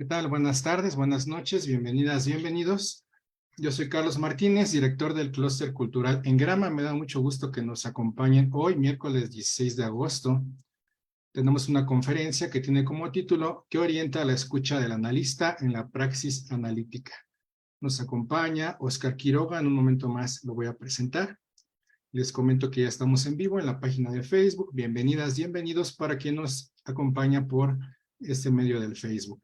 ¿Qué tal? Buenas tardes, buenas noches, bienvenidas, bienvenidos. Yo soy Carlos Martínez, director del Clúster Cultural Engrama. Me da mucho gusto que nos acompañen hoy, miércoles 16 de agosto. Tenemos una conferencia que tiene como título ¿Qué orienta a la escucha del analista en la praxis analítica? Nos acompaña Óscar Quiroga, en un momento más lo voy a presentar. Les comento que ya estamos en vivo en la página de Facebook. Bienvenidas, bienvenidos para quien nos acompaña por este medio del Facebook.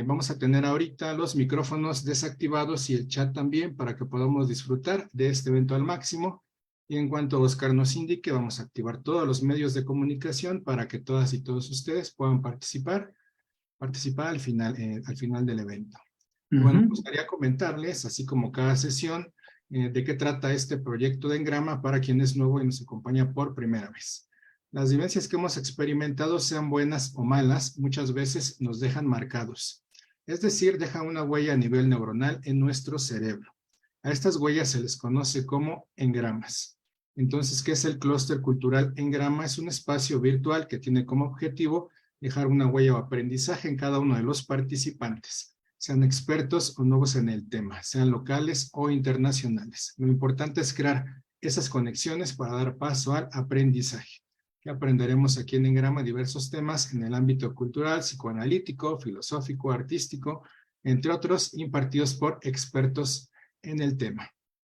Vamos a tener ahorita los micrófonos desactivados y el chat también para que podamos disfrutar de este evento al máximo. Y en cuanto Óscar nos indique, vamos a activar todos los medios de comunicación para que todas y todos ustedes puedan participar al final del evento. Bueno, me gustaría comentarles, así como cada sesión, de qué trata este proyecto de Engrama para quien es nuevo y nos acompaña por primera vez. Las vivencias que hemos experimentado, sean buenas o malas, muchas veces nos dejan marcados. Es decir, dejan una huella a nivel neuronal en nuestro cerebro. A estas huellas se les conoce como engramas. Entonces, ¿qué es el Clúster Cultural Engrama? Es un espacio virtual que tiene como objetivo dejar una huella o aprendizaje en cada uno de los participantes, sean expertos o nuevos en el tema, sean locales o internacionales. Lo importante es crear esas conexiones para dar paso al aprendizaje, que aprenderemos aquí en Engrama diversos temas en el ámbito cultural, psicoanalítico, filosófico, artístico, entre otros, impartidos por expertos en el tema.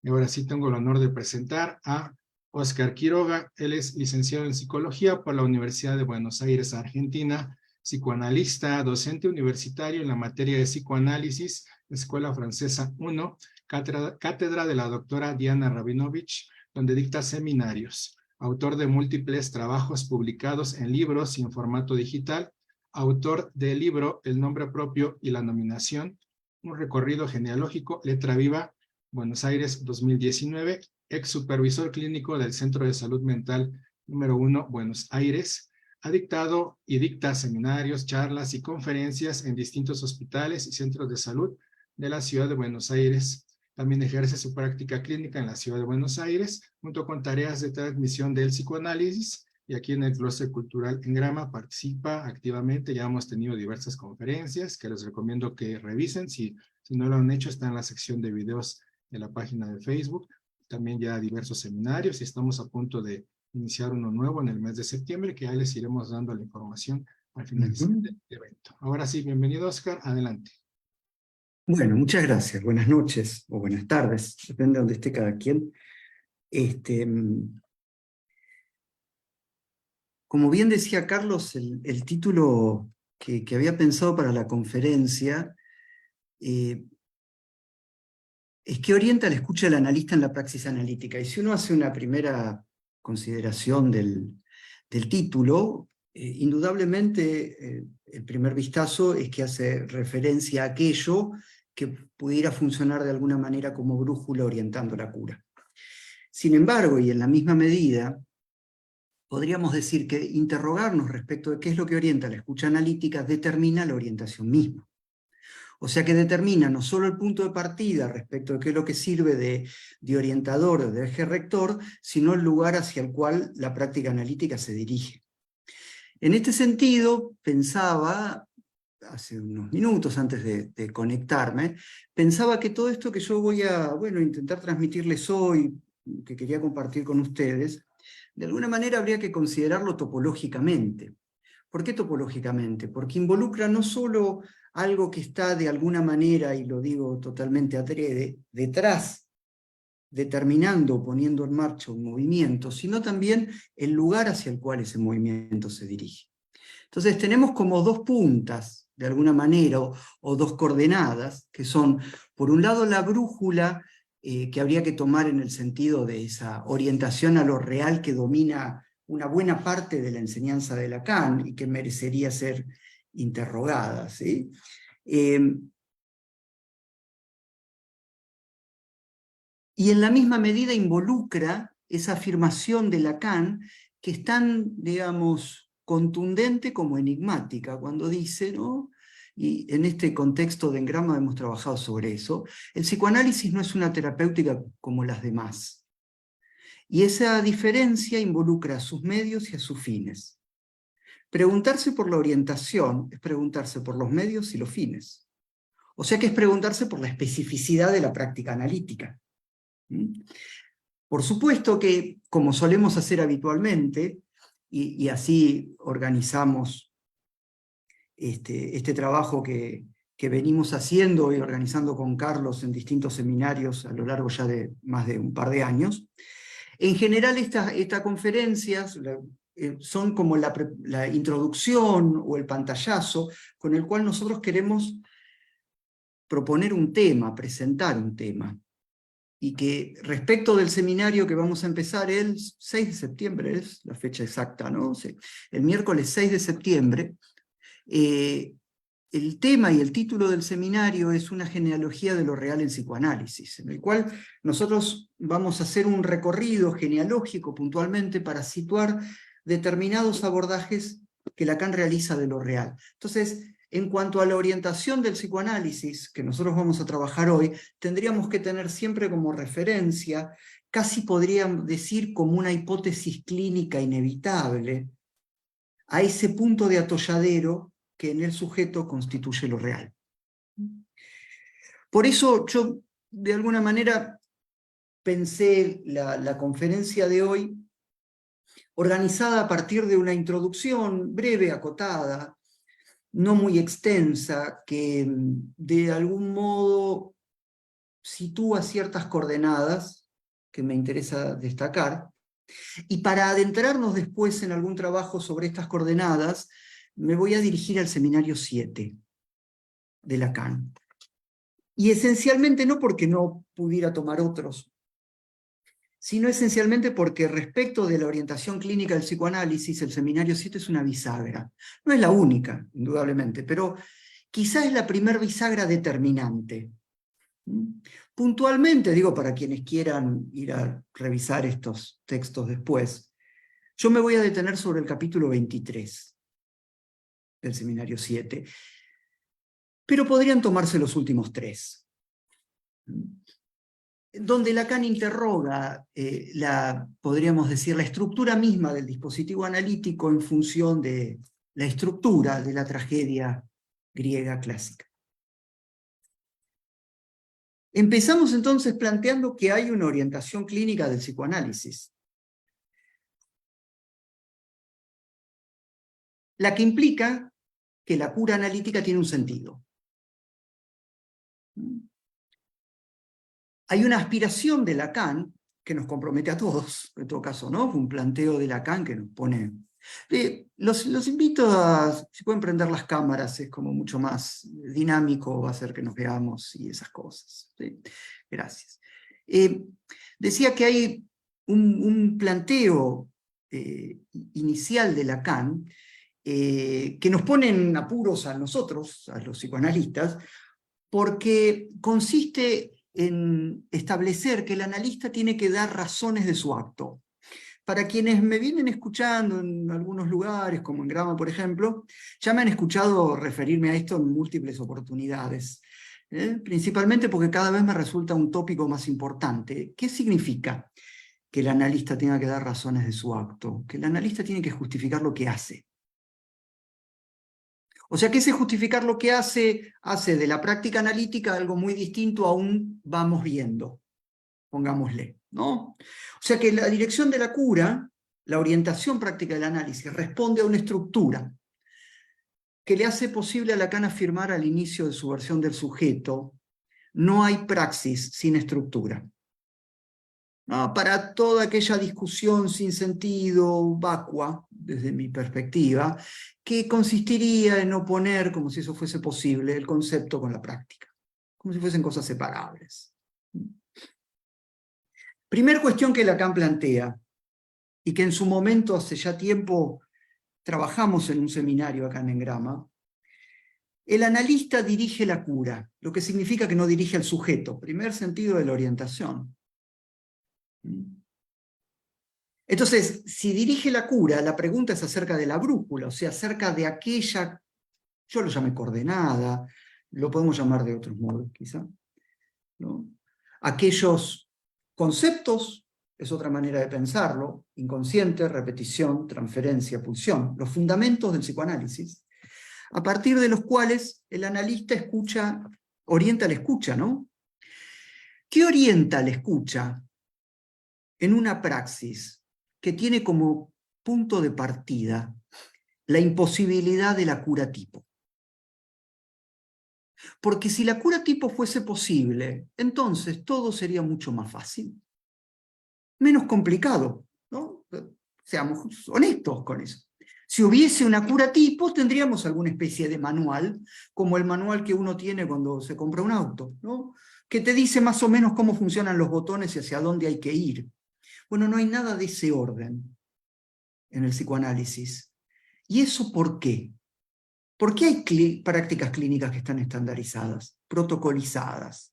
Y ahora sí tengo el honor de presentar a Óscar Quiroga. Él es licenciado en Psicología por la Universidad de Buenos Aires, Argentina, psicoanalista, docente universitario en la materia de psicoanálisis, Escuela Francesa 1, cátedra de la doctora Diana Rabinovich, donde dicta seminarios, autor de múltiples trabajos publicados en libros y en formato digital, autor del libro El nombre propio y la nominación, un recorrido genealógico, Letra Viva, Buenos Aires 2019, ex supervisor clínico del Centro de Salud Mental número 1, Buenos Aires. Ha dictado y dicta seminarios, charlas y conferencias en distintos hospitales y centros de salud de la ciudad de Buenos Aires. También ejerce su práctica clínica en la ciudad de Buenos Aires, junto con tareas de transmisión del psicoanálisis, y aquí en el Clúster Cultural Engrama participa activamente. Ya hemos tenido diversas conferencias que les recomiendo que revisen. Si no lo han hecho, está en la sección de videos de la página de Facebook. También ya diversos seminarios y estamos a punto de iniciar uno nuevo en el mes de septiembre, que ya les iremos dando la información al finalizar del evento. Ahora sí, bienvenido, Óscar, adelante. Bueno, muchas gracias. Buenas noches o buenas tardes, depende de donde esté cada quien. Como bien decía Carlos, el título que había pensado para la conferencia es ¿qué orienta la escucha del analista en la praxis analítica? Y si uno hace una primera consideración del título, indudablemente el primer vistazo es que hace referencia a aquello que pudiera funcionar de alguna manera como brújula orientando la cura. Sin embargo, y en la misma medida, podríamos decir que interrogarnos respecto de qué es lo que orienta la escucha analítica determina la orientación misma. O sea que determina no solo el punto de partida respecto de qué es lo que sirve de orientador o de eje rector, sino el lugar hacia el cual la práctica analítica se dirige. En este sentido, pensaba, hace unos minutos antes de conectarme, pensaba que todo esto que yo voy a intentar transmitirles hoy, que quería compartir con ustedes, de alguna manera habría que considerarlo topológicamente. ¿Por qué topológicamente? Porque involucra no solo algo que está de alguna manera, y lo digo totalmente adrede, detrás, determinando o poniendo en marcha un movimiento, sino también el lugar hacia el cual ese movimiento se dirige. Entonces tenemos como dos puntas, de alguna manera, o dos coordenadas, que son, por un lado, la brújula, que habría que tomar en el sentido de esa orientación a lo real que domina una buena parte de la enseñanza de Lacan y que merecería ser interrogada, ¿sí? Y en la misma medida involucra esa afirmación de Lacan que es tan, digamos, contundente como enigmática, cuando dice, ¿no? Y en este contexto de Engrama hemos trabajado sobre eso, el psicoanálisis no es una terapéutica como las demás. Y esa diferencia involucra a sus medios y a sus fines. Preguntarse por la orientación es preguntarse por los medios y los fines. O sea que es preguntarse por la especificidad de la práctica analítica. Por supuesto que, como solemos hacer habitualmente, y así organizamos este trabajo que venimos haciendo y organizando con Carlos en distintos seminarios a lo largo ya de más de un par de años, en general estas conferencias son como la introducción o el pantallazo con el cual nosotros queremos proponer un tema, presentar un tema. Y que respecto del seminario que vamos a empezar el 6 de septiembre, es la fecha exacta, ¿no? Sí, el miércoles 6 de septiembre, el tema y el título del seminario es una genealogía de lo real en psicoanálisis, en el cual nosotros vamos a hacer un recorrido genealógico puntualmente para situar determinados abordajes que Lacan realiza de lo real. Entonces, en cuanto a la orientación del psicoanálisis, que nosotros vamos a trabajar hoy, tendríamos que tener siempre como referencia, casi podríamos decir como una hipótesis clínica inevitable, a ese punto de atolladero que en el sujeto constituye lo real. Por eso yo, de alguna manera, pensé la conferencia de hoy organizada a partir de una introducción breve, acotada, no muy extensa, que de algún modo sitúa ciertas coordenadas que me interesa destacar, y para adentrarnos después en algún trabajo sobre estas coordenadas, me voy a dirigir al seminario 7 de Lacan. Y esencialmente no porque no pudiera tomar otros, sino esencialmente porque respecto de la orientación clínica del psicoanálisis, el seminario 7 es una bisagra. No es la única, indudablemente, pero quizá es la primer bisagra determinante. Puntualmente, digo, para quienes quieran ir a revisar estos textos después, yo me voy a detener sobre el capítulo 23 del seminario 7, pero podrían tomarse los últimos 3. Donde Lacan interroga, podríamos decir, la estructura misma del dispositivo analítico en función de la estructura de la tragedia griega clásica. Empezamos entonces planteando que hay una orientación clínica del psicoanálisis, la que implica que la cura analítica tiene un sentido. Hay una aspiración de Lacan que nos compromete a todos, en todo caso, ¿no? Un planteo de Lacan que nos pone... Los invito a, si pueden prender las cámaras, es como mucho más dinámico, va a hacer que nos veamos y esas cosas. ¿Sí? Gracias. Decía que hay un planteo inicial de Lacan que nos pone en apuros a nosotros, a los psicoanalistas, porque consiste en establecer que el analista tiene que dar razones de su acto. Para quienes me vienen escuchando en algunos lugares, como en Grama, por ejemplo, ya me han escuchado referirme a esto en múltiples oportunidades, principalmente porque cada vez me resulta un tópico más importante. ¿Qué significa que el analista tenga que dar razones de su acto? Que el analista tiene que justificar lo que hace. O sea que ese justificar lo que hace de la práctica analítica algo muy distinto a un vamos viendo, pongámosle, ¿no? O sea que la dirección de la cura, la orientación práctica del análisis, responde a una estructura que le hace posible a Lacan afirmar al inicio de su versión del sujeto: no hay praxis sin estructura. ¿No? Para toda aquella discusión sin sentido, vacua, desde mi perspectiva, que consistiría en oponer, como si eso fuese posible, el concepto con la práctica, como si fuesen cosas separables. Primer cuestión que Lacan plantea, y que en su momento, hace ya tiempo, trabajamos en un seminario acá en Grama: el analista dirige la cura, lo que significa que no dirige al sujeto, primer sentido de la orientación. Entonces, si dirige la cura, la pregunta es acerca de la brújula, o sea, acerca de aquella, yo lo llamé coordenada, lo podemos llamar de otros modos quizá, ¿no? Aquellos conceptos es otra manera de pensarlo, inconsciente, repetición, transferencia, pulsión, los fundamentos del psicoanálisis, a partir de los cuales el analista orienta la escucha, ¿no? ¿Qué orienta la escucha en una praxis que tiene como punto de partida la imposibilidad de la cura tipo? Porque si la cura tipo fuese posible, entonces todo sería mucho más fácil, menos complicado, ¿no? Seamos honestos con eso. Si hubiese una cura tipo, tendríamos alguna especie de manual, como el manual que uno tiene cuando se compra un auto, ¿no? Que te dice más o menos cómo funcionan los botones y hacia dónde hay que ir. Bueno, no hay nada de ese orden en el psicoanálisis. ¿Y eso por qué? ¿Por qué hay prácticas clínicas que están estandarizadas, protocolizadas?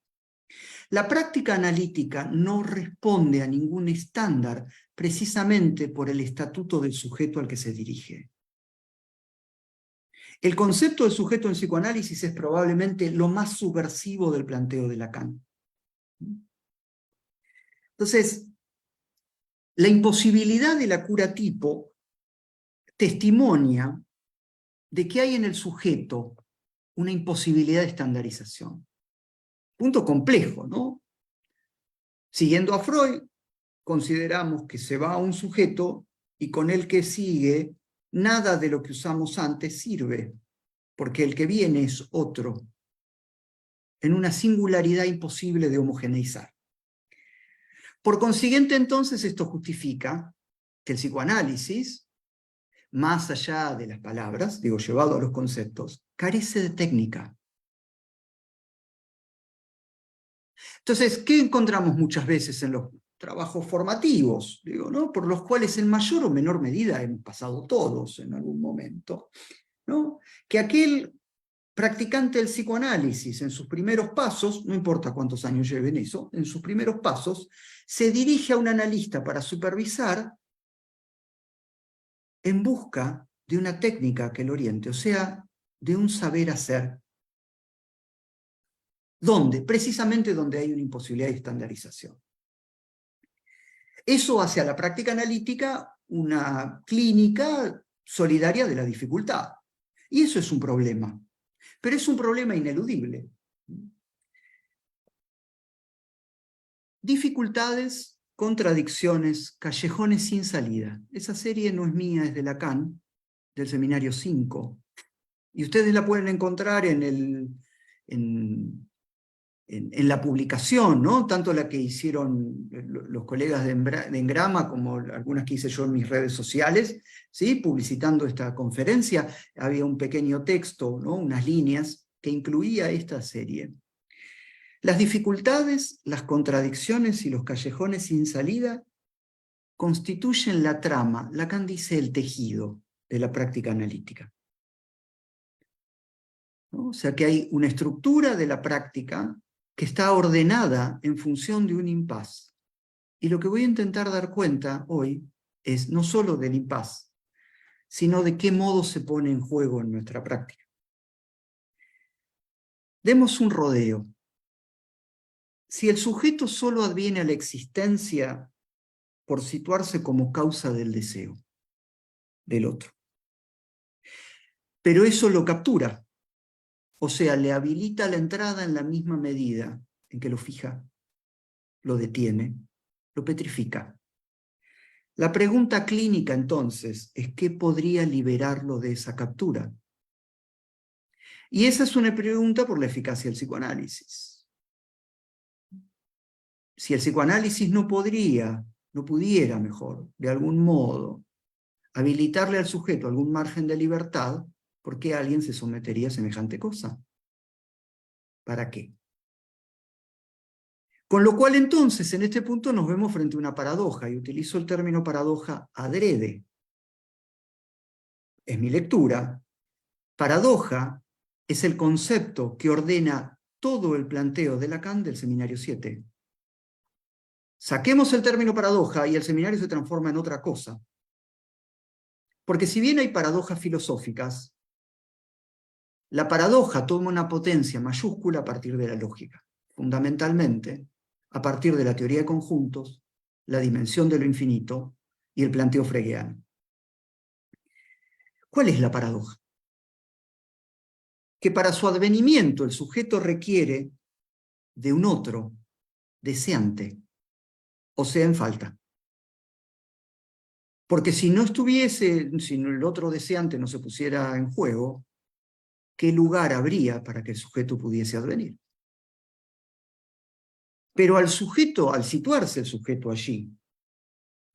La práctica analítica no responde a ningún estándar precisamente por el estatuto del sujeto al que se dirige. El concepto del sujeto en psicoanálisis es probablemente lo más subversivo del planteo de Lacan. Entonces, la imposibilidad de la cura tipo testimonia de que hay en el sujeto una imposibilidad de estandarización. Punto complejo, ¿no? Siguiendo a Freud, consideramos que se va a un sujeto y con el que sigue, nada de lo que usamos antes sirve, porque el que viene es otro, en una singularidad imposible de homogeneizar. Por consiguiente, entonces, esto justifica que el psicoanálisis, más allá de las palabras, digo, llevado a los conceptos, carece de técnica. Entonces, ¿qué encontramos muchas veces en los trabajos formativos, digo, ¿no? Por los cuales en mayor o menor medida hemos pasado todos en algún momento, ¿no? Que aquel practicante del psicoanálisis en sus primeros pasos, no importa cuántos años lleven eso, en sus primeros pasos, se dirige a un analista para supervisar en busca de una técnica que lo oriente, o sea, de un saber hacer. ¿Dónde? Precisamente donde hay una imposibilidad de estandarización. Eso hace a la práctica analítica una clínica solidaria de la dificultad. Y eso es un problema. Pero es un problema ineludible. Dificultades, contradicciones, callejones sin salida. Esa serie no es mía, es de Lacan, del Seminario 5. Y ustedes la pueden encontrar en la publicación, ¿no? Tanto la que hicieron los colegas de Engrama como algunas que hice yo en mis redes sociales, ¿sí? Publicitando esta conferencia. Había un pequeño texto, ¿no? Unas líneas que incluía esta serie. Las dificultades, las contradicciones y los callejones sin salida constituyen la trama, Lacan dice el tejido de la práctica analítica, ¿no? O sea que hay una estructura de la práctica que está ordenada en función de un impas. Y lo que voy a intentar dar cuenta hoy es no solo del impas, sino de qué modo se pone en juego en nuestra práctica. Demos un rodeo. Si el sujeto solo adviene a la existencia por situarse como causa del deseo del otro, pero eso lo captura, o sea, le habilita la entrada en la misma medida en que lo fija, lo detiene, lo petrifica. La pregunta clínica entonces es ¿qué podría liberarlo de esa captura? Y esa es una pregunta por la eficacia del psicoanálisis. Si el psicoanálisis no pudiera mejor, de algún modo, habilitarle al sujeto algún margen de libertad, ¿por qué alguien se sometería a semejante cosa? ¿Para qué? Con lo cual entonces, en este punto nos vemos frente a una paradoja, y utilizo el término paradoja adrede. Es mi lectura. Paradoja es el concepto que ordena todo el planteo de Lacan del Seminario 7. Saquemos el término paradoja y el seminario se transforma en otra cosa. Porque si bien hay paradojas filosóficas, la paradoja toma una potencia mayúscula a partir de la lógica, fundamentalmente a partir de la teoría de conjuntos la dimensión de lo infinito y el planteo fregeano. ¿Cuál es la paradoja? Que para su advenimiento el sujeto requiere de un otro deseante, o sea, en falta. Porque si no estuviese, si el otro deseante no se pusiera en juego, ¿qué lugar habría para que el sujeto pudiese advenir? Pero al sujeto, al situarse el sujeto allí,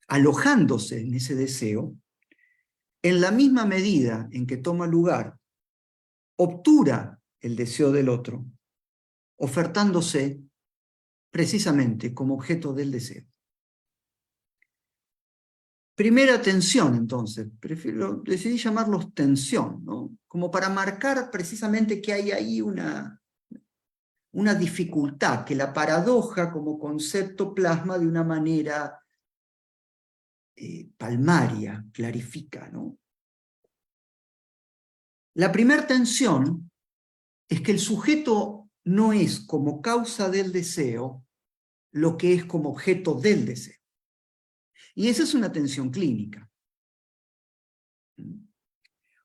alojándose en ese deseo, en la misma medida en que toma lugar, obtura el deseo del otro, ofertándose precisamente como objeto del deseo. Primera tensión, entonces, decidí llamarlos tensión, ¿no? Como para marcar precisamente que hay ahí una dificultad, que la paradoja como concepto plasma de una manera palmaria, clarifica, ¿no? La primera tensión es que el sujeto no es como causa del deseo lo que es como objeto del deseo. Y esa es una tensión clínica.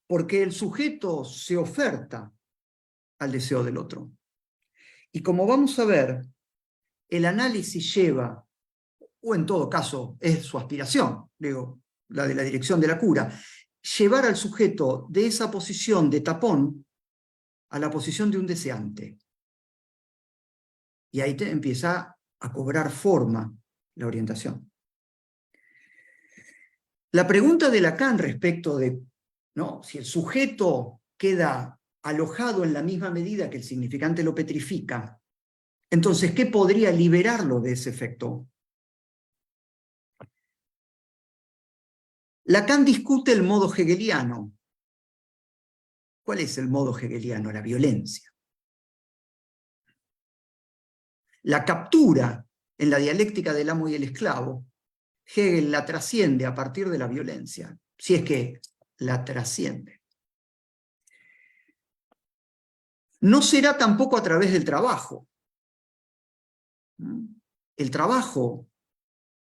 Porque el sujeto se oferta al deseo del otro. Y como vamos a ver, el análisis lleva, o en todo caso es su aspiración, digo, la de la dirección de la cura, llevar al sujeto de esa posición de tapón a la posición de un deseante. Y ahí empieza a cobrar forma la orientación. La pregunta de Lacan respecto de, ¿no?, si el sujeto queda alojado en la misma medida que el significante lo petrifica, entonces, ¿qué podría liberarlo de ese efecto? Lacan discute el modo hegeliano. ¿Cuál es el modo hegeliano? La violencia. La captura en la dialéctica del amo y el esclavo, Hegel la trasciende a partir de la violencia, si es que la trasciende. No será tampoco a través del trabajo. El trabajo,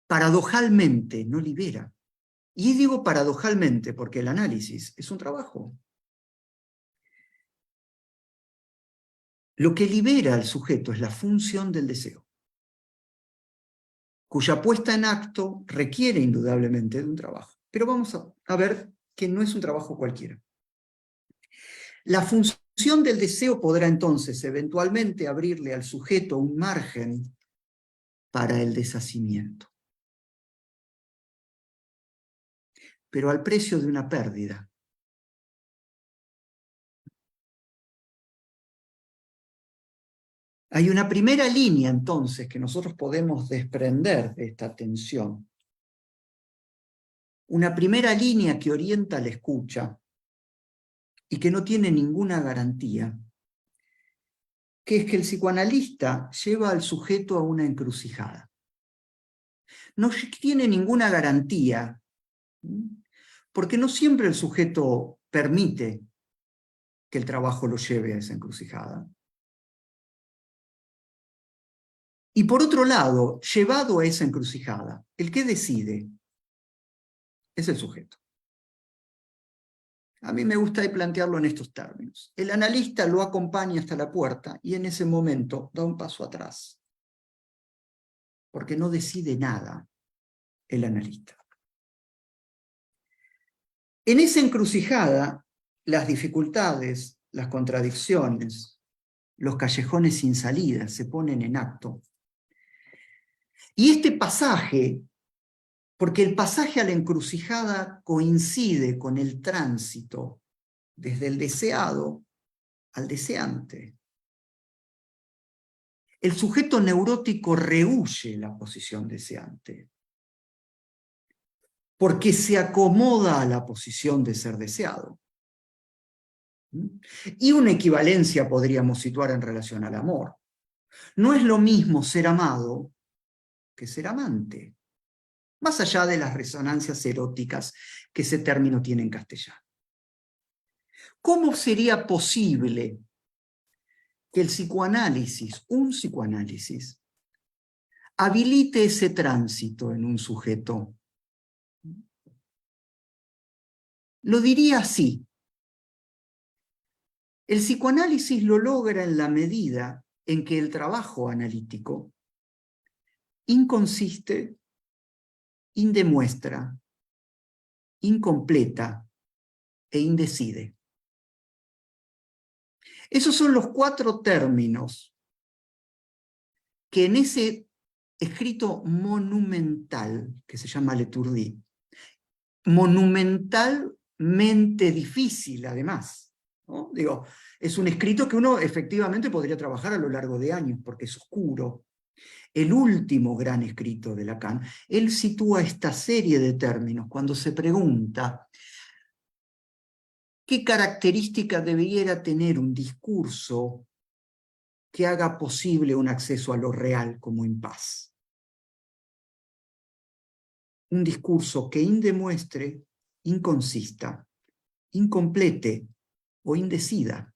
paradojalmente, no libera. Y digo paradojalmente porque el análisis es un trabajo. Lo que libera al sujeto es la función del deseo, cuya puesta en acto requiere indudablemente de un trabajo. Pero vamos a ver que no es un trabajo cualquiera. La función del deseo podrá entonces eventualmente abrirle al sujeto un margen para el deshacimiento, pero al precio de una pérdida. Hay una primera línea entonces que nosotros podemos desprender de esta tensión. Una primera línea que orienta la escucha y que no tiene ninguna garantía, que es que el psicoanalista lleva al sujeto a una encrucijada. No tiene ninguna garantía, porque no siempre el sujeto permite que el trabajo lo lleve a esa encrucijada. Y por otro lado, llevado a esa encrucijada, el que decide es el sujeto. A mí me gusta plantearlo en estos términos. El analista lo acompaña hasta la puerta y en ese momento da un paso atrás, porque no decide nada el analista. En esa encrucijada, las dificultades, las contradicciones, los callejones sin salida se ponen en acto. Y este pasaje, porque el pasaje a la encrucijada coincide con el tránsito desde el deseado al deseante. El sujeto neurótico rehúye la posición deseante, porque se acomoda a la posición de ser deseado. Y una equivalencia podríamos situar en relación al amor. No es lo mismo ser amado que ser amante, más allá de las resonancias eróticas que ese término tiene en castellano. ¿Cómo sería posible que el psicoanálisis, un psicoanálisis, habilite ese tránsito en un sujeto. Lo diría así. El psicoanálisis lo logra en la medida en que el trabajo analítico inconsiste, indemuestra, incompleta e indecide. Esos son los 4 términos que en ese escrito monumental, que se llama Leturdí, monumentalmente difícil además, ¿no? Digo, es un escrito que uno efectivamente podría trabajar a lo largo de años, porque es oscuro. El último gran escrito de Lacan, él sitúa esta serie de términos cuando se pregunta qué característica debiera tener un discurso que haga posible un acceso a lo real como impas. Un discurso que indemuestre, inconsista, incomplete o indecida.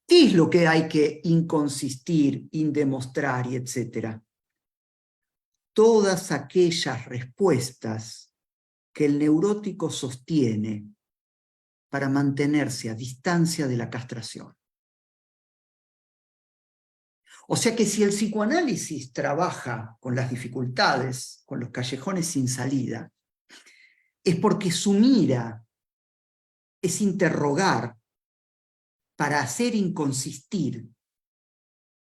¿Qué es lo que hay que inconsistir, indemostrar y etcétera? Todas aquellas respuestas que el neurótico sostiene para mantenerse a distancia de la castración. O sea que si el psicoanálisis trabaja con las dificultades, con los callejones sin salida, es porque su mira es interrogar para hacer inconsistir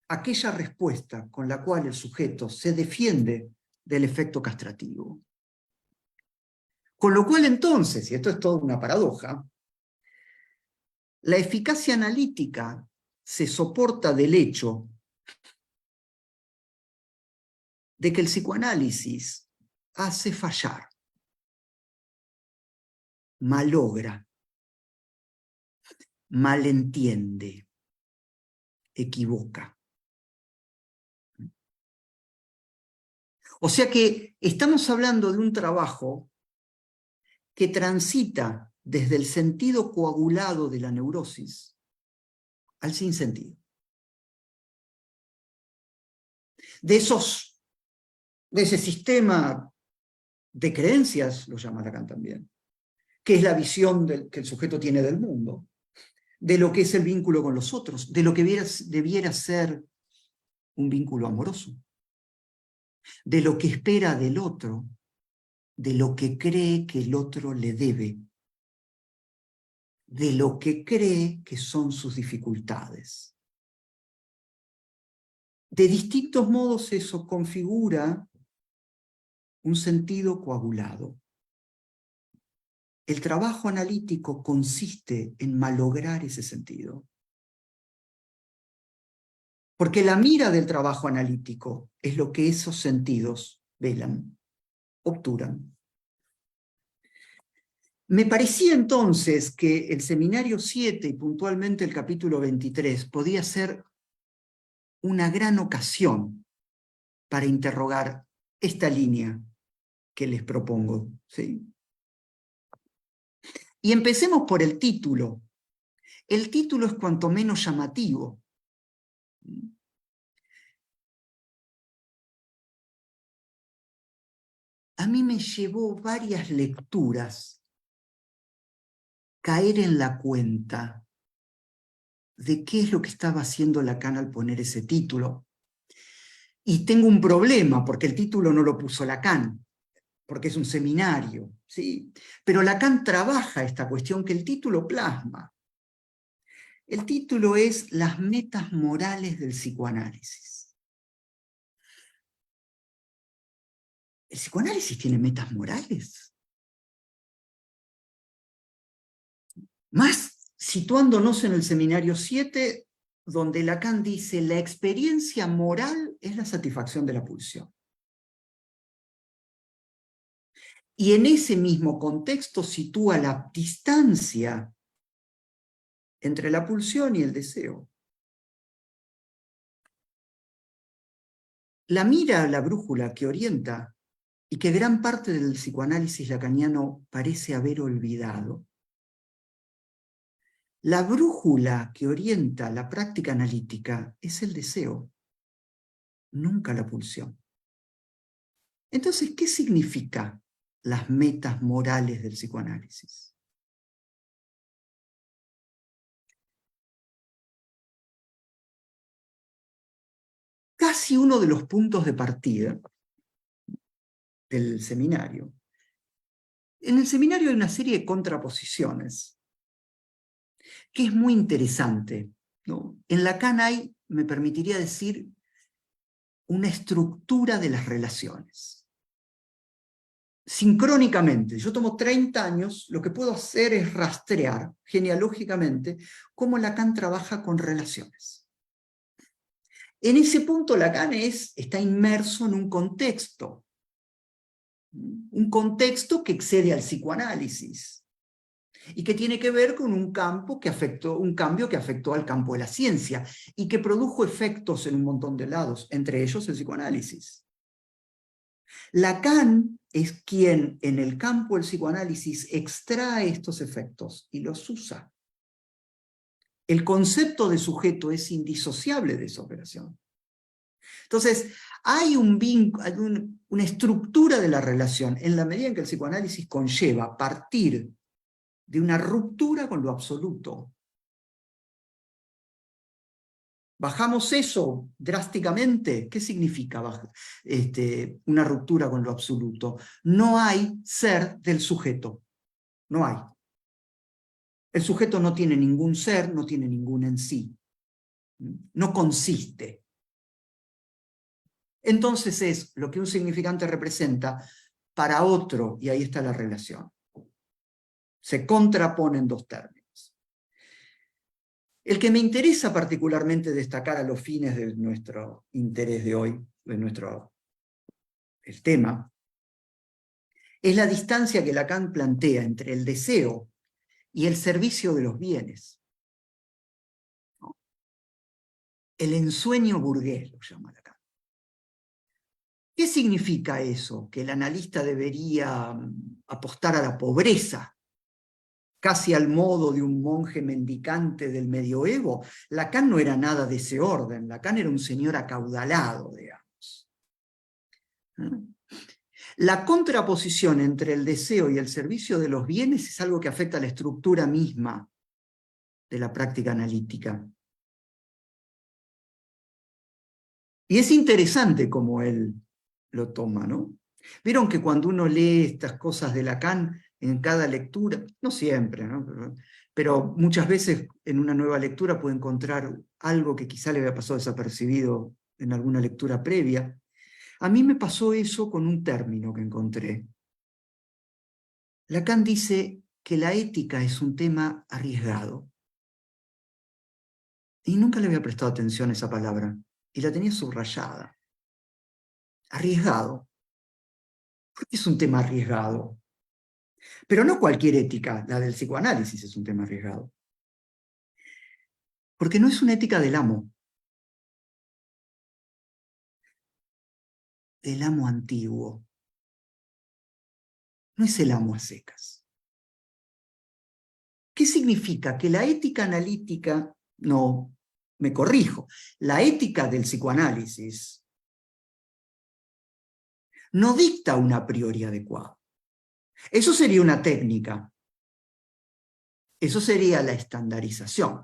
aquella respuesta con la cual el sujeto se defiende del efecto castrativo. Con lo cual entonces, y esto es toda una paradoja, la eficacia analítica se soporta del hecho de que el psicoanálisis hace fallar, malogra, malentiende, equivoca. O sea que estamos hablando de un trabajo que transita desde el sentido coagulado de la neurosis al sinsentido. De ese sistema de creencias, lo llama Lacan también, que es la visión que el sujeto tiene del mundo, de lo que es el vínculo con los otros, de lo que debiera ser un vínculo amoroso, de lo que espera del otro, de lo que cree que el otro le debe, de lo que cree que son sus dificultades. De distintos modos eso configura un sentido coagulado. El trabajo analítico consiste en malograr ese sentido. Porque la mira del trabajo analítico es lo que esos sentidos velan, obturan. Me parecía entonces que el seminario 7 y puntualmente el capítulo 23 podía ser una gran ocasión para interrogar esta línea que les propongo, ¿sí? Y empecemos por el título. El título es cuanto menos llamativo. A mí me llevó varias lecturas caer en la cuenta de qué es lo que estaba haciendo Lacan al poner ese título. Y tengo un problema, porque el título no lo puso Lacan, porque es un seminario, ¿sí? Pero Lacan trabaja esta cuestión que el título plasma. El título es Las metas morales del psicoanálisis. ¿El psicoanálisis tiene metas morales? Más situándonos en el seminario 7, donde Lacan dice, la experiencia moral es la satisfacción de la pulsión. Y en ese mismo contexto sitúa la distancia entre la pulsión y el deseo. La mira a la brújula que orienta y que gran parte del psicoanálisis lacaniano parece haber olvidado. La brújula que orienta la práctica analítica es el deseo. nunca la pulsión. Entonces, ¿qué significa las metas morales del psicoanálisis? Casi uno de los puntos de partida del seminario. En el seminario hay una serie de contraposiciones que es muy interesante, ¿no? En Lacan hay, me permitiría decir, una estructura de las relaciones. Sincrónicamente, yo tomo 30 años, lo que puedo hacer es rastrear genealógicamente cómo Lacan trabaja con relaciones. En ese punto Lacan está inmerso en un contexto que excede al psicoanálisis y que tiene que ver con un cambio que afectó al campo de la ciencia y que produjo efectos en un montón de lados, entre ellos el psicoanálisis. Lacan es quien en el campo del psicoanálisis extrae estos efectos y los usa. El concepto de sujeto es indisociable de esa operación. Entonces, hay una estructura de la relación en la medida en que el psicoanálisis conlleva partir de una ruptura con lo absoluto. Bajamos eso drásticamente. ¿Qué significa una ruptura con lo absoluto? No hay ser del sujeto. No hay. El sujeto no tiene ningún ser, no tiene ningún en sí. No consiste. Entonces es lo que un significante representa para otro, y ahí está la relación. Se contraponen dos términos. El que me interesa particularmente destacar a los fines de nuestro interés de hoy, el tema, es la distancia que Lacan plantea entre el deseo y el servicio de los bienes. El ensueño burgués lo llama Lacan. ¿Qué significa eso? ¿Que el analista debería apostar a la pobreza, casi al modo de un monje mendicante del medioevo? Lacan no era nada de ese orden. Lacan era un señor acaudalado, digamos. La contraposición entre el deseo y el servicio de los bienes es algo que afecta a la estructura misma de la práctica analítica. Y es interesante cómo él lo toma, ¿no? Vieron que cuando uno lee estas cosas de Lacan, en cada lectura, no siempre, ¿no? Pero muchas veces en una nueva lectura puede encontrar algo que quizá le había pasado desapercibido en alguna lectura previa. A mí me pasó eso con un término que encontré. Lacan dice que la ética es un tema arriesgado. Y nunca le había prestado atención a esa palabra, y la tenía subrayada. Arriesgado. ¿Por qué es un tema arriesgado? Pero no cualquier ética, la del psicoanálisis es un tema arriesgado. Porque no es una ética del amo antiguo. No es el amo a secas. ¿Qué significa? Que la ética analítica, no, me corrijo, la ética del psicoanálisis no dicta un a priori adecuado. Eso sería una técnica. Eso sería la estandarización.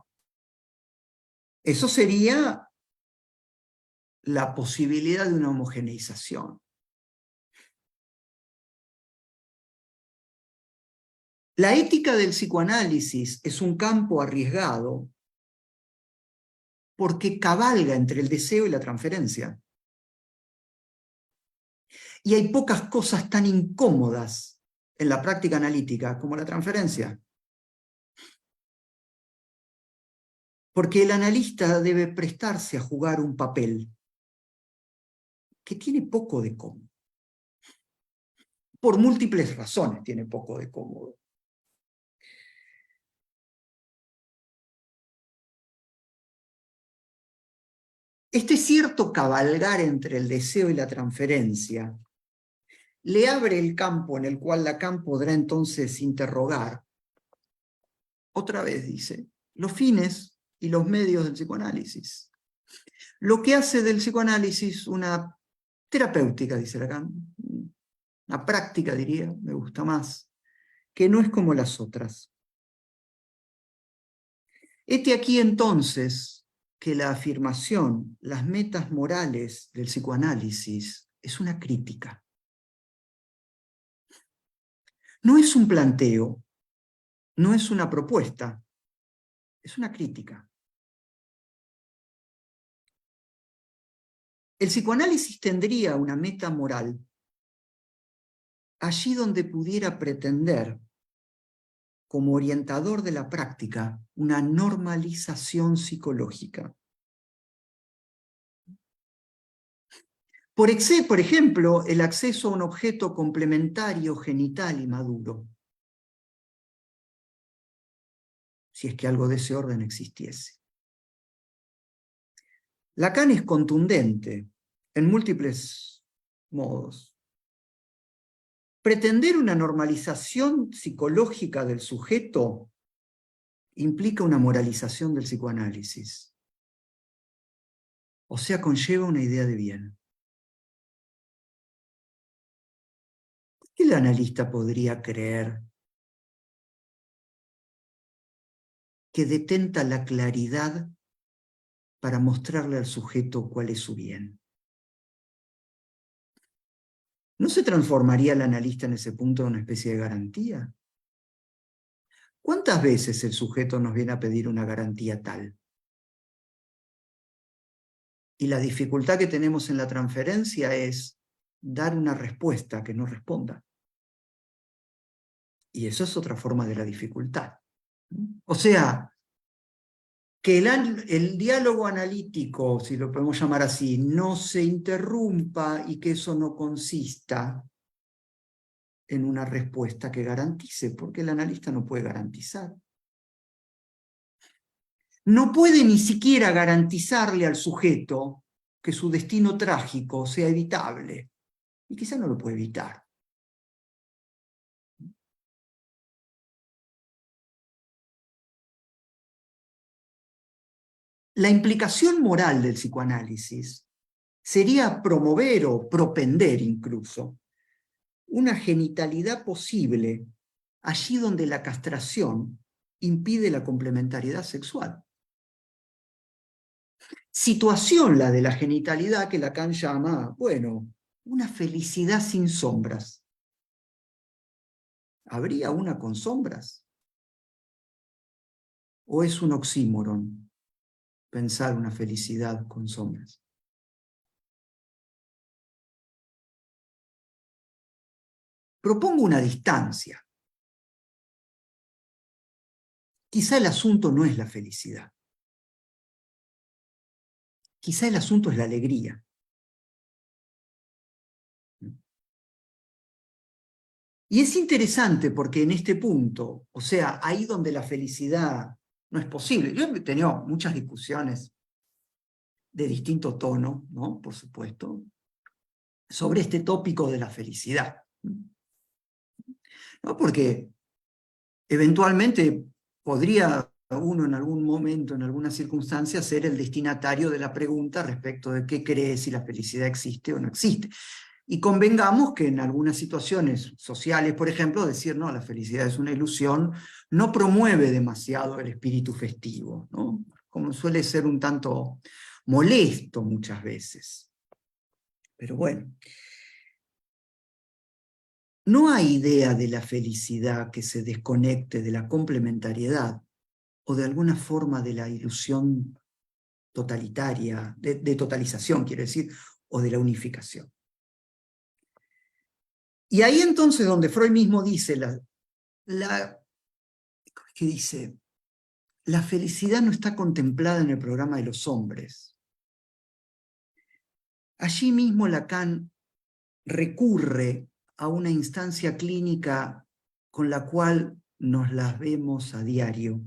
Eso sería la posibilidad de una homogeneización. La ética del psicoanálisis es un campo arriesgado porque cabalga entre el deseo y la transferencia. Y hay pocas cosas tan incómodas en la práctica analítica como la transferencia. Porque el analista debe prestarse a jugar un papel que tiene poco de cómodo. Por múltiples razones tiene poco de cómodo. Este cierto cabalgar entre el deseo y la transferencia le abre el campo en el cual Lacan podrá entonces interrogar, otra vez dice, los fines y los medios del psicoanálisis. lo que hace del psicoanálisis una terapéutica, dice Lacan, una práctica, diría, me gusta más, que no es como las otras. Este aquí entonces que la afirmación, las metas morales del psicoanálisis es una crítica. No es un planteo, no es una propuesta, es una crítica. El psicoanálisis tendría una meta moral allí donde pudiera pretender, como orientador de la práctica, una normalización psicológica. Por ejemplo, el acceso a un objeto complementario, genital y maduro, si es que algo de ese orden existiese. Lacan es contundente en múltiples modos. Pretender una normalización psicológica del sujeto implica una moralización del psicoanálisis. O sea, conlleva una idea de bien. ¿Por qué el analista podría creer que detenta la claridad para mostrarle al sujeto cuál es su bien? ¿No se transformaría el analista en ese punto en una especie de garantía? ¿Cuántas veces el sujeto nos viene a pedir una garantía tal? Y la dificultad que tenemos en la transferencia es dar una respuesta que no responda. Y eso es otra forma de la dificultad. O sea, que el diálogo analítico, si lo podemos llamar así, no se interrumpa y que eso no consista en una respuesta que garantice, porque el analista no puede garantizar. No puede ni siquiera garantizarle al sujeto que su destino trágico sea evitable. Y quizá no lo puede evitar. La implicación moral del psicoanálisis sería promover o propender incluso una genitalidad posible allí donde la castración impide la complementariedad sexual. Situación la de la genitalidad que Lacan llama, bueno, una felicidad sin sombras. ¿Habría una con sombras? ¿O es un oxímoron pensar una felicidad con sombras? Propongo una distancia. Quizá el asunto no es la felicidad. Quizá el asunto es la alegría. Y es interesante porque en este punto, o sea, ahí donde la felicidad no es posible. Yo he tenido muchas discusiones de distinto tono, ¿no? Por supuesto, sobre este tópico de la felicidad, ¿no? Porque eventualmente podría uno en algún momento, en alguna circunstancia, ser el destinatario de la pregunta respecto de qué cree si la felicidad existe o no existe. Y convengamos que en algunas situaciones sociales, por ejemplo, decir, no, la felicidad es una ilusión, no promueve demasiado el espíritu festivo, ¿no? Como suele ser un tanto molesto muchas veces. Pero bueno, no hay idea de la felicidad que se desconecte de la complementariedad o de alguna forma de la ilusión totalitaria, de totalización, quiero decir, o de la unificación. Y ahí entonces donde Freud mismo dice, ¿qué dice? La felicidad no está contemplada en el programa de los hombres. Allí mismo Lacan recurre a una instancia clínica con la cual nos las vemos a diario,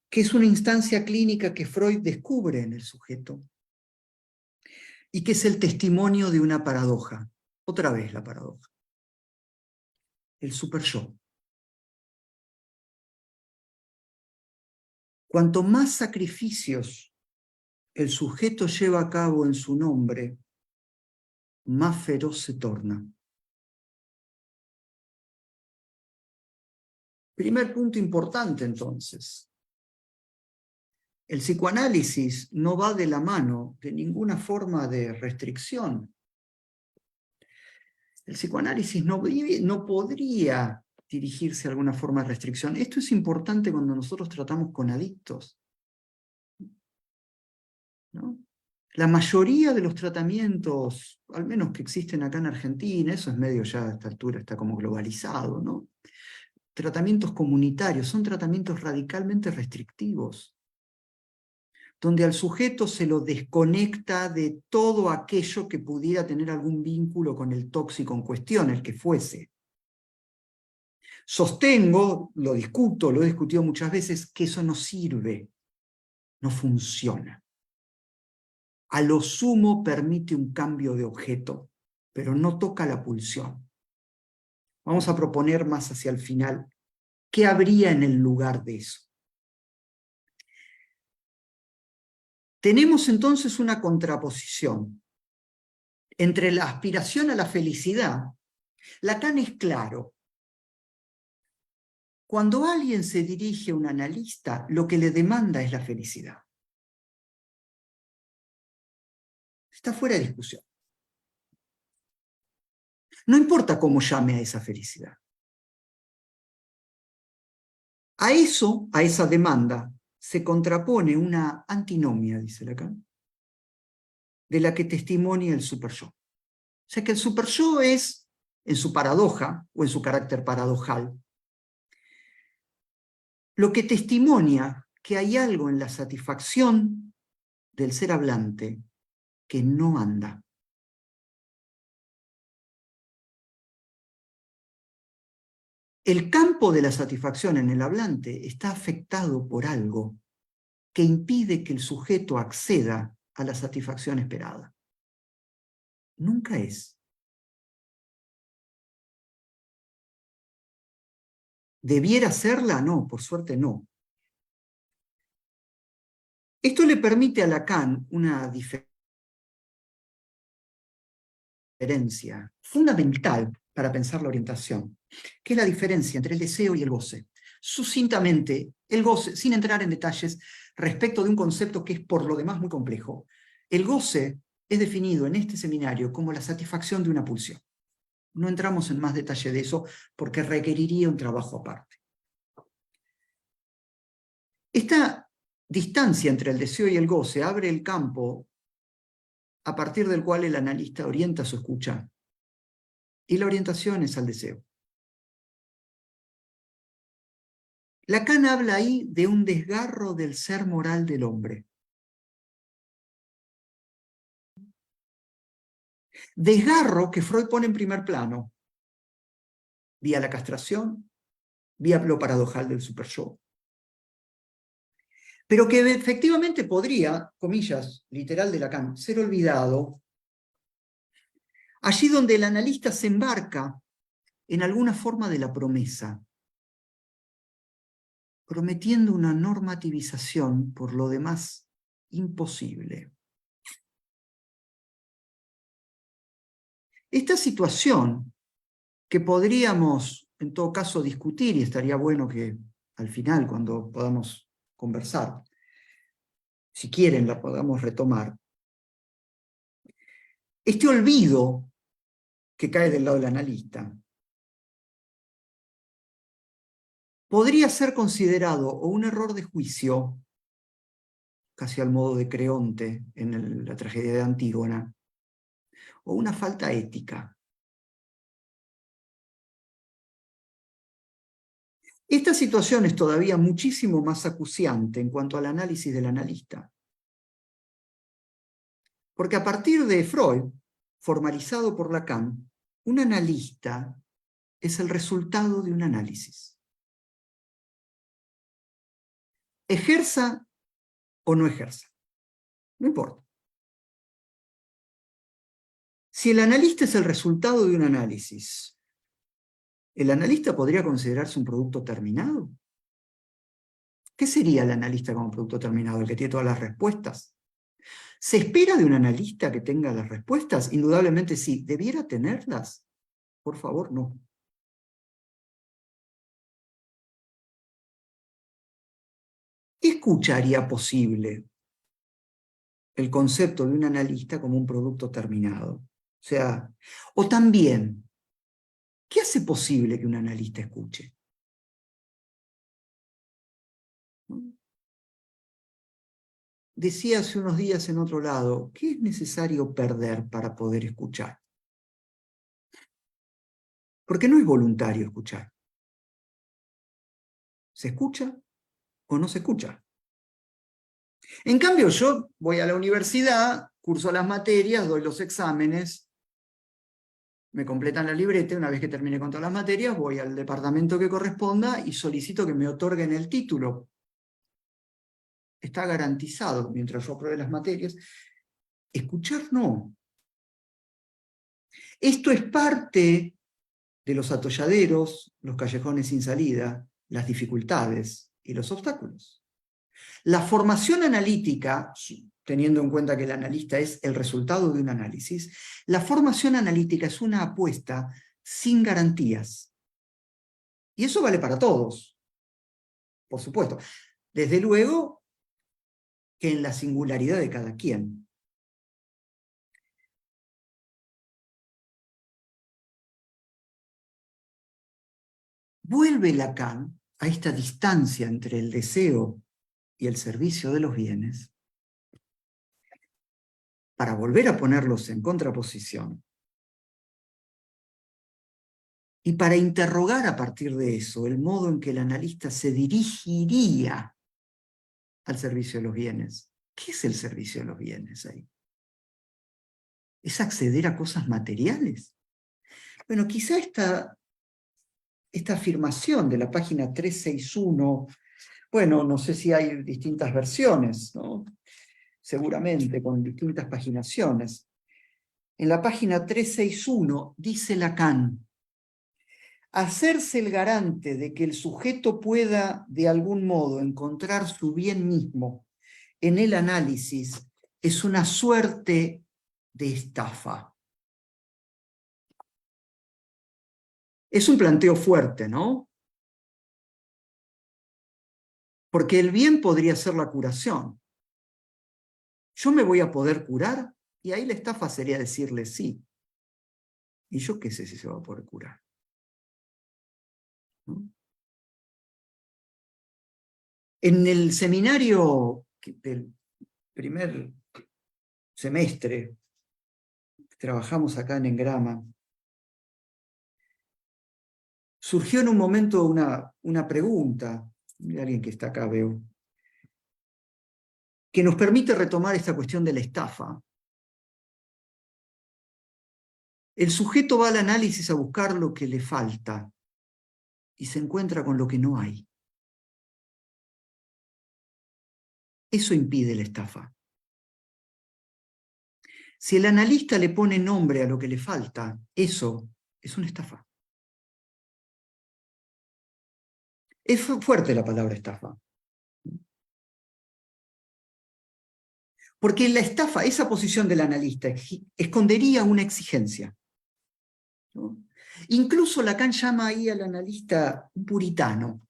que es una instancia clínica que Freud descubre en el sujeto y que es el testimonio de una paradoja. Otra vez la paradoja. El superyo. Cuanto más sacrificios el sujeto lleva a cabo en su nombre, más feroz se torna. Primer punto importante, entonces. El psicoanálisis no va de la mano de ninguna forma de restricción. El psicoanálisis no podría dirigirse a alguna forma de restricción. Esto es importante cuando nosotros tratamos con adictos, ¿no? La mayoría de los tratamientos, al menos que existen acá en Argentina, eso es medio ya a esta altura, está como globalizado, ¿no? Tratamientos comunitarios, son tratamientos radicalmente restrictivos, donde al sujeto se lo desconecta de todo aquello que pudiera tener algún vínculo con el tóxico en cuestión, el que fuese. Sostengo, lo discuto, lo he discutido muchas veces, que eso no sirve, no funciona. A lo sumo permite un cambio de objeto, pero no toca la pulsión. Vamos a proponer más hacia el final, ¿qué habría en el lugar de eso? Tenemos entonces una contraposición entre la aspiración a la felicidad. Lacan es claro. Cuando alguien se dirige a un analista, lo que le demanda es la felicidad. Está fuera de discusión. No importa cómo llame a esa felicidad. A eso, a esa demanda, se contrapone una antinomia, dice Lacan, de la que testimonia el superyo. O sea que el superyo es, en su paradoja, o en su carácter paradojal, lo que testimonia que hay algo en la satisfacción del ser hablante que no anda. El campo de la satisfacción en el hablante está afectado por algo que impide que el sujeto acceda a la satisfacción esperada. Nunca es. ¿Debiera serla? No, por suerte no. Esto le permite a Lacan una diferencia fundamental para pensar la orientación, que es la diferencia entre el deseo y el goce. Sucintamente, el goce, sin entrar en detalles respecto de un concepto que es por lo demás muy complejo, el goce es definido en este seminario como la satisfacción de una pulsión. No entramos en más detalle de eso porque requeriría un trabajo aparte. Esta distancia entre el deseo y el goce abre el campo a partir del cual el analista orienta su escucha. Y la orientación es al deseo. Lacan habla ahí de un desgarro del ser moral del hombre. Desgarro que Freud pone en primer plano, vía la castración, vía lo paradojal del superyo. Pero que efectivamente podría, comillas, literal de Lacan, ser olvidado allí donde el analista se embarca en alguna forma de la promesa, prometiendo una normativización por lo demás imposible. Esta situación, que podríamos en todo caso discutir, y estaría bueno que al final, cuando podamos conversar, si quieren la podamos retomar, este olvido que cae del lado del analista, podría ser considerado o un error de juicio, casi al modo de Creonte en la tragedia de Antígona, o una falta ética. Esta situación es todavía muchísimo más acuciante en cuanto al análisis del analista. Porque a partir de Freud, formalizado por Lacan, un analista es el resultado de un análisis. Ejerza o no ejerza, no importa. Si el analista es el resultado de un análisis, ¿el analista podría considerarse un producto terminado? ¿Qué sería el analista como producto terminado? ¿El que tiene todas las respuestas? ¿Se espera de un analista que tenga las respuestas? Indudablemente sí. ¿Debiera tenerlas? Por favor, no. ¿Qué escucha haría posible el concepto de un analista como un producto terminado? O sea, o también, ¿qué hace posible que un analista escuche? Decía hace unos días en otro lado, ¿qué es necesario perder para poder escuchar? Porque no es voluntario escuchar. ¿Se escucha o no se escucha? En cambio, yo voy a la universidad, curso las materias, doy los exámenes, me completan la libreta, una vez que termine con todas las materias, voy al departamento que corresponda y solicito que me otorguen el título. Está garantizado mientras yo apruebe las materias. Escuchar no. Esto es parte de los atolladeros, los callejones sin salida, las dificultades y los obstáculos. La formación analítica, teniendo en cuenta que el analista es el resultado de un análisis, la formación analítica es una apuesta sin garantías. Y eso vale para todos, por supuesto. Desde luego que en la singularidad de cada quien. Vuelve Lacan a esta distancia entre el deseo y el servicio de los bienes para volver a ponerlos en contraposición y para interrogar a partir de eso el modo en que el analista se dirigiría al servicio de los bienes. ¿Qué es el servicio de los bienes ahí? ¿Es acceder a cosas materiales? Bueno, quizá esta afirmación de la página 361, bueno, no sé si hay distintas versiones, ¿no? Seguramente con distintas paginaciones. En la página 361 dice Lacan: hacerse el garante de que el sujeto pueda de algún modo encontrar su bien mismo en el análisis es una suerte de estafa. Es un planteo fuerte, ¿no? Porque el bien podría ser la curación. Yo me voy a poder curar, y ahí la estafa sería decirle sí. ¿Y yo qué sé si se va a poder curar? ¿No? En el seminario del primer semestre, trabajamos acá en Engrama, surgió en un momento una pregunta, de alguien que está acá, veo, que nos permite retomar esta cuestión de la estafa. El sujeto va al análisis a buscar lo que le falta y se encuentra con lo que no hay. Eso impide la estafa. Si el analista le pone nombre a lo que le falta, eso es una estafa. Es fuerte la palabra estafa. Porque la estafa, esa posición del analista, escondería una exigencia, ¿no? Incluso Lacan llama ahí al analista un puritano.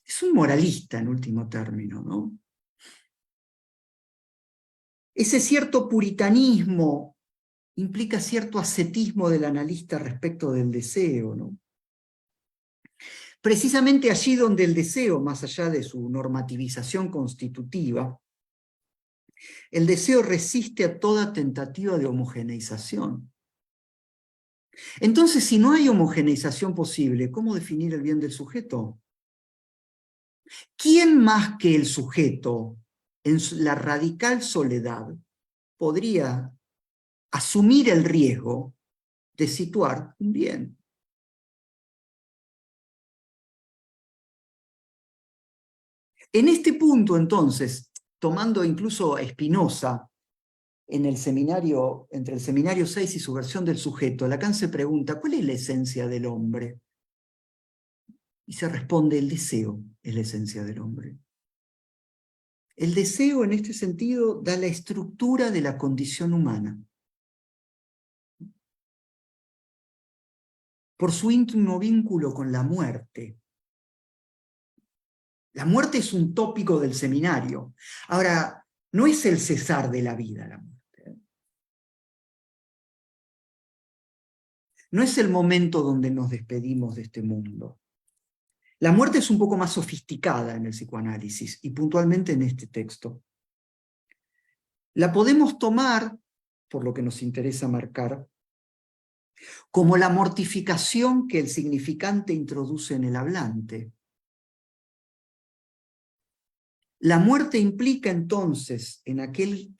Es un moralista en último término, ¿no? Ese cierto puritanismo implica cierto ascetismo del analista respecto del deseo, ¿no? Precisamente allí donde el deseo, más allá de su normativización constitutiva, el deseo resiste a toda tentativa de homogeneización. Entonces, si no hay homogeneización posible, ¿cómo definir el bien del sujeto? ¿Quién más que el sujeto, en la radical soledad, podría asumir el riesgo de situar un bien? En este punto, entonces, tomando incluso a Spinoza, en el seminario, entre el seminario 6 y su versión del sujeto, Lacan se pregunta, ¿cuál es la esencia del hombre? Y se responde, el deseo es la esencia del hombre. El deseo, en este sentido, da la estructura de la condición humana. Por su íntimo vínculo con la muerte. La muerte es un tópico del seminario. Ahora, no es el cesar de la vida la muerte. No es el momento donde nos despedimos de este mundo. La muerte es un poco más sofisticada en el psicoanálisis y puntualmente en este texto. La podemos tomar, por lo que nos interesa marcar, como la mortificación que el significante introduce en el hablante. La muerte implica entonces en aquel,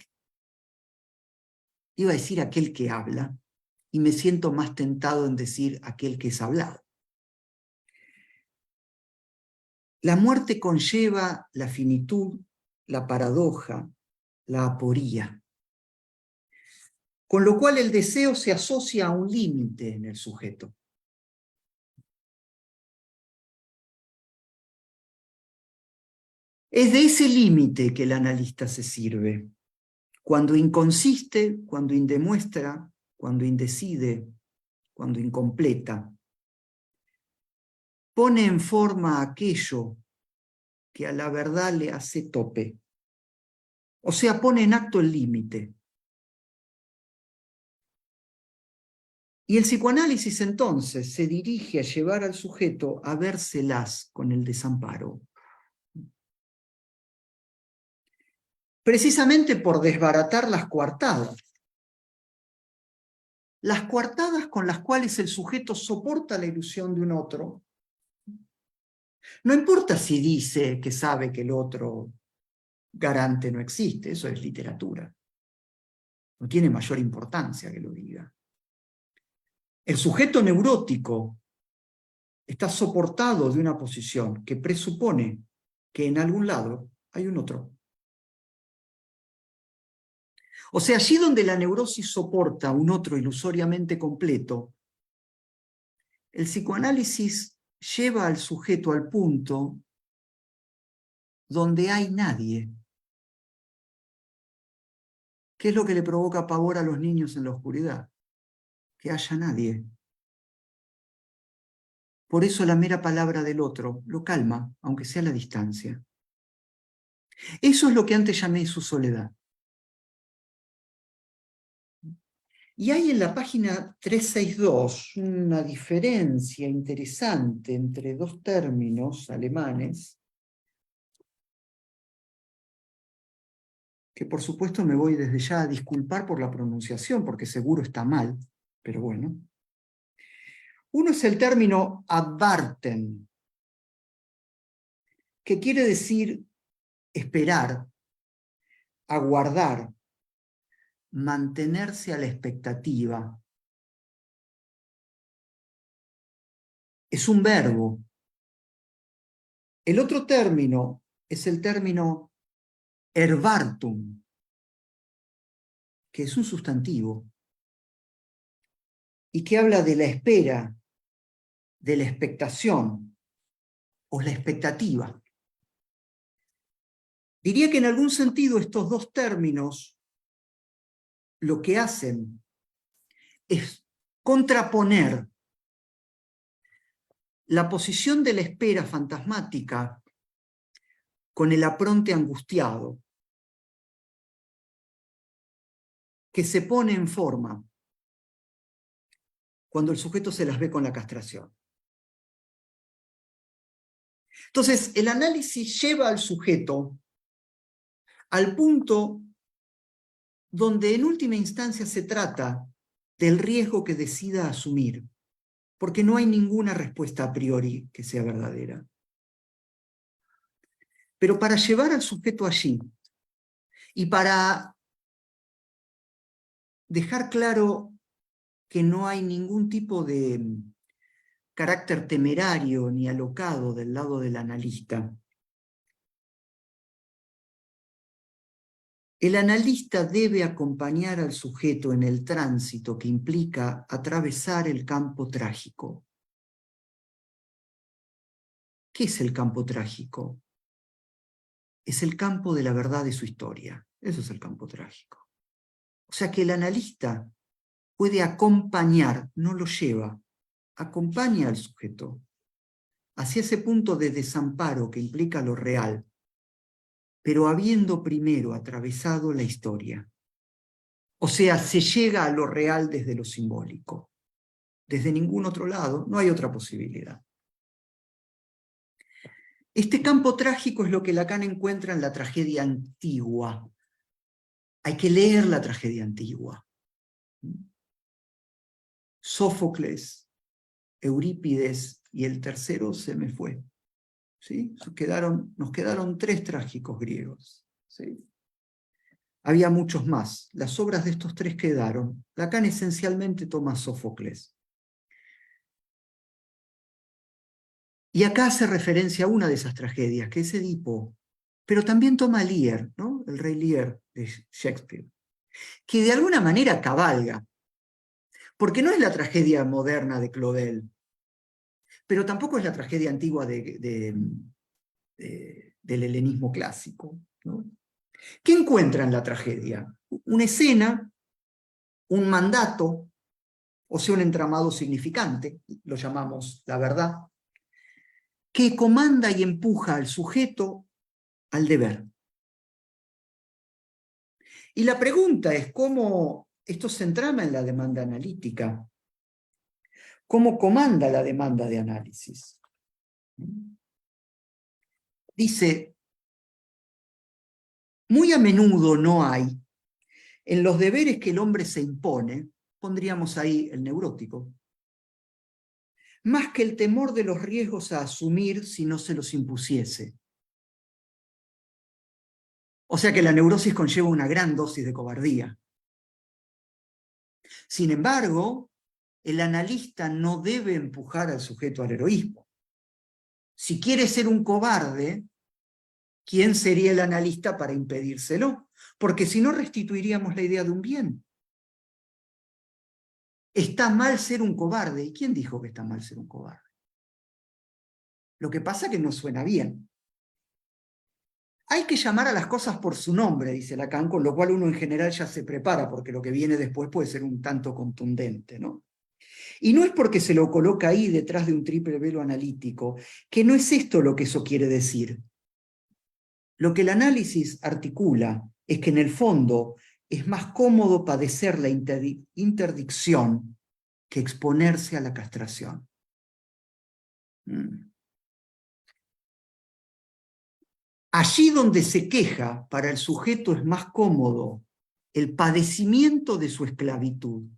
iba a decir aquel que habla, y me siento más tentado en decir aquel que es hablado. La muerte conlleva la finitud, la paradoja, la aporía, con lo cual el deseo se asocia a un límite en el sujeto. Es de ese límite que el analista se sirve, cuando inconsiste, cuando indemuestra, cuando indecide, cuando incompleta. Pone en forma aquello que a la verdad le hace tope. O sea, pone en acto el límite. Y el psicoanálisis entonces se dirige a llevar al sujeto a vérselas con el desamparo. Precisamente por desbaratar las coartadas. Las coartadas con las cuales el sujeto soporta la ilusión de un otro. No importa si dice que sabe que el otro garante no existe, eso es literatura. No tiene mayor importancia que lo diga. El sujeto neurótico está soportado de una posición que presupone que en algún lado hay un otro. O sea, allí donde la neurosis soporta un otro ilusoriamente completo, el psicoanálisis lleva al sujeto al punto donde hay nadie. ¿Qué es lo que le provoca pavor a los niños en la oscuridad? Que haya nadie. Por eso la mera palabra del otro lo calma, aunque sea a la distancia. Eso es lo que antes llamé su soledad. Y hay en la página 362 una diferencia interesante entre dos términos alemanes, que por supuesto me voy desde ya a disculpar por la pronunciación, porque seguro está mal, pero bueno. Uno es el término abwarten, que quiere decir esperar, aguardar, mantenerse a la expectativa. Es un verbo. El otro término es el término erwartung, que es un sustantivo, y que habla de la espera, de la expectación o la expectativa. Diría que en algún sentido estos dos términos lo que hacen es contraponer la posición de la espera fantasmática con el apronte angustiado, que se pone en forma cuando el sujeto se las ve con la castración. Entonces, el análisis lleva al sujeto al punto donde en última instancia se trata del riesgo que decida asumir, porque no hay ninguna respuesta a priori que sea verdadera. Pero para llevar al sujeto allí y para dejar claro que no hay ningún tipo de carácter temerario ni alocado del lado del analista, el analista debe acompañar al sujeto en el tránsito que implica atravesar el campo trágico. ¿Qué es el campo trágico? es el campo de la verdad de su historia. Eso es el campo trágico. O sea que el analista puede acompañar, no lo lleva, acompaña al sujeto hacia ese punto de desamparo que implica lo real, pero habiendo primero atravesado la historia. O sea, se llega a lo real desde lo simbólico. Desde ningún otro lado, no hay otra posibilidad. Este campo trágico es lo que Lacan encuentra en la tragedia antigua. Hay que leer la tragedia antigua. Sófocles, Eurípides y el tercero se me fue. ¿Sí? Nos quedaron 3 trágicos griegos. ¿Sí? Había muchos más. Las obras de estos 3 quedaron. Lacan esencialmente toma Sófocles. Y acá hace referencia a una de esas tragedias, que es Edipo, pero también toma Lear, ¿no? El rey Lear de Shakespeare, que de alguna manera cabalga, porque no es la tragedia moderna de Claudel, pero tampoco es la tragedia antigua del helenismo clásico, ¿no? ¿Qué encuentra en la tragedia? Una escena, un mandato, o sea, un entramado significante, lo llamamos la verdad, que comanda y empuja al sujeto al deber. Y la pregunta es cómo esto se entrama en la demanda analítica, cómo comanda la demanda de análisis. Dice, muy a menudo no hay, en los deberes que el hombre se impone, pondríamos ahí el neurótico, más que el temor de los riesgos a asumir si no se los impusiese. O sea que la neurosis conlleva una gran dosis de cobardía. Sin embargo, el analista no debe empujar al sujeto al heroísmo. Si quiere ser un cobarde, ¿quién sería el analista para impedírselo? Porque si no, restituiríamos la idea de un bien. Está mal ser un cobarde. ¿Y quién dijo que está mal ser un cobarde? Lo que pasa es que no suena bien. Hay que llamar a las cosas por su nombre, dice Lacan, con lo cual uno en general ya se prepara, porque lo que viene después puede ser un tanto contundente, ¿no? Y no es porque se lo coloca ahí detrás de un triple velo analítico, que no es esto lo que eso quiere decir. Lo que el análisis articula es que en el fondo es más cómodo padecer la interdicción que exponerse a la castración. Allí donde se queja, para el sujeto es más cómodo el padecimiento de su esclavitud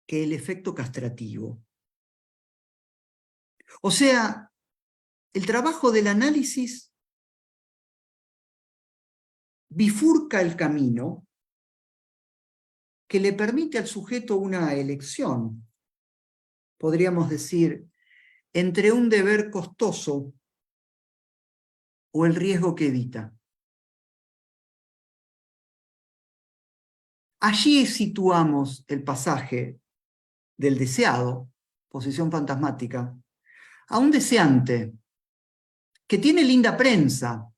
que el efecto castrativo. O sea, el trabajo del análisis bifurca el camino que le permite al sujeto una elección, podríamos decir, entre un deber costoso o el riesgo que evita. Allí situamos el pasaje del deseado, posición fantasmática, a un deseante que tiene linda prensa,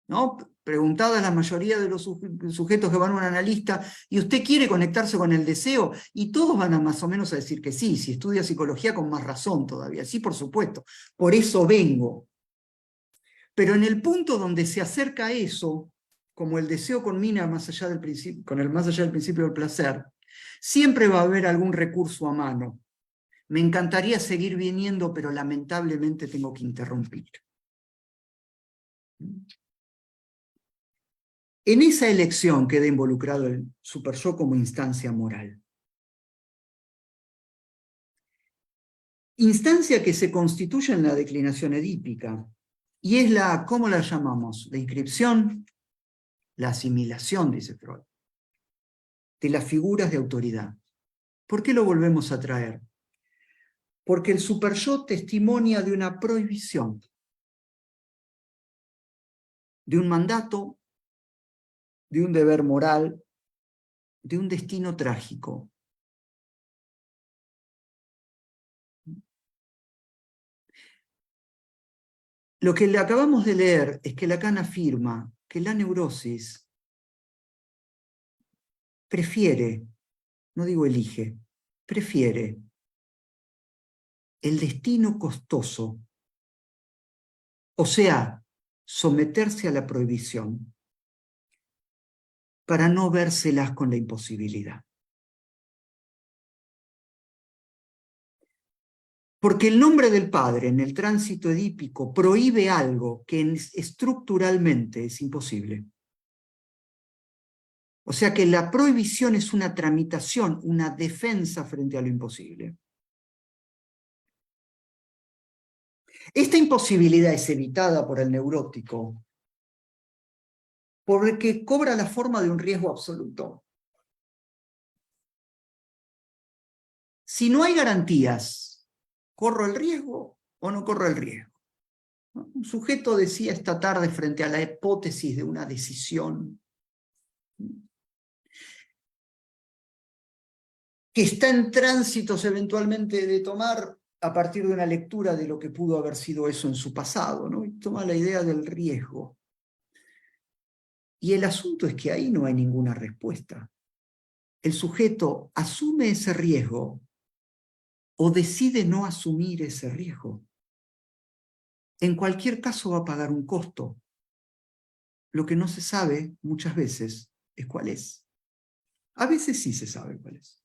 ¿no? Preguntada la mayoría de los sujetos que van a un analista, ¿y usted quiere conectarse con el deseo? Y todos van a más o menos a decir que sí, si estudia psicología con más razón todavía, sí, por supuesto, por eso vengo. Pero en el punto donde se acerca a eso, como el deseo conmina más allá del principio, más allá del principio del placer, siempre va a haber algún recurso a mano. Me encantaría seguir viniendo, pero lamentablemente tengo que interrumpir. En esa elección queda involucrado el superyo como instancia moral. Instancia que se constituye en la declinación edípica, y es la, ¿cómo la llamamos? La inscripción, la asimilación, dice Freud, de las figuras de autoridad. ¿Por qué lo volvemos a traer? Porque el superyo testimonia de una prohibición, de un mandato, de un deber moral, de un destino trágico. Lo que le acabamos de leer es que Lacan afirma que la neurosis prefiere, no digo elige, prefiere el destino costoso, o sea, someterse a la prohibición, para no vérselas con la imposibilidad. Porque el nombre del padre en el tránsito edípico prohíbe algo que estructuralmente es imposible. O sea que la prohibición es una tramitación, una defensa frente a lo imposible. Esta imposibilidad es evitada por el neurótico porque cobra la forma de un riesgo absoluto. Si no hay garantías, ¿corro el riesgo o no corro el riesgo? Un sujeto decía esta tarde frente a la hipótesis de una decisión que está en tránsitos eventualmente de tomar a partir de una lectura de lo que pudo haber sido eso en su pasado, ¿no? Y toma la idea del riesgo. Y el asunto es que ahí no hay ninguna respuesta. El sujeto asume ese riesgo o decide no asumir ese riesgo. En cualquier caso va a pagar un costo. Lo que no se sabe muchas veces es cuál es. A veces sí se sabe cuál es.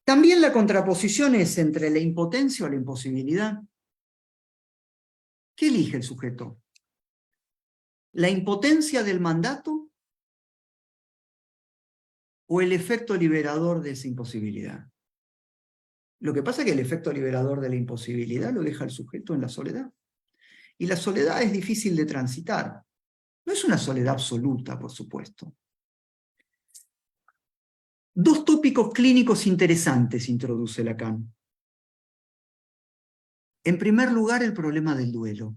También la contraposición es entre la impotencia o la imposibilidad. ¿Qué elige el sujeto? ¿La impotencia del mandato o el efecto liberador de esa imposibilidad? Lo que pasa es que el efecto liberador de la imposibilidad lo deja el sujeto en la soledad. Y la soledad es difícil de transitar. No es una soledad absoluta, por supuesto. Dos tópicos clínicos interesantes introduce Lacan. En primer lugar, el problema del duelo.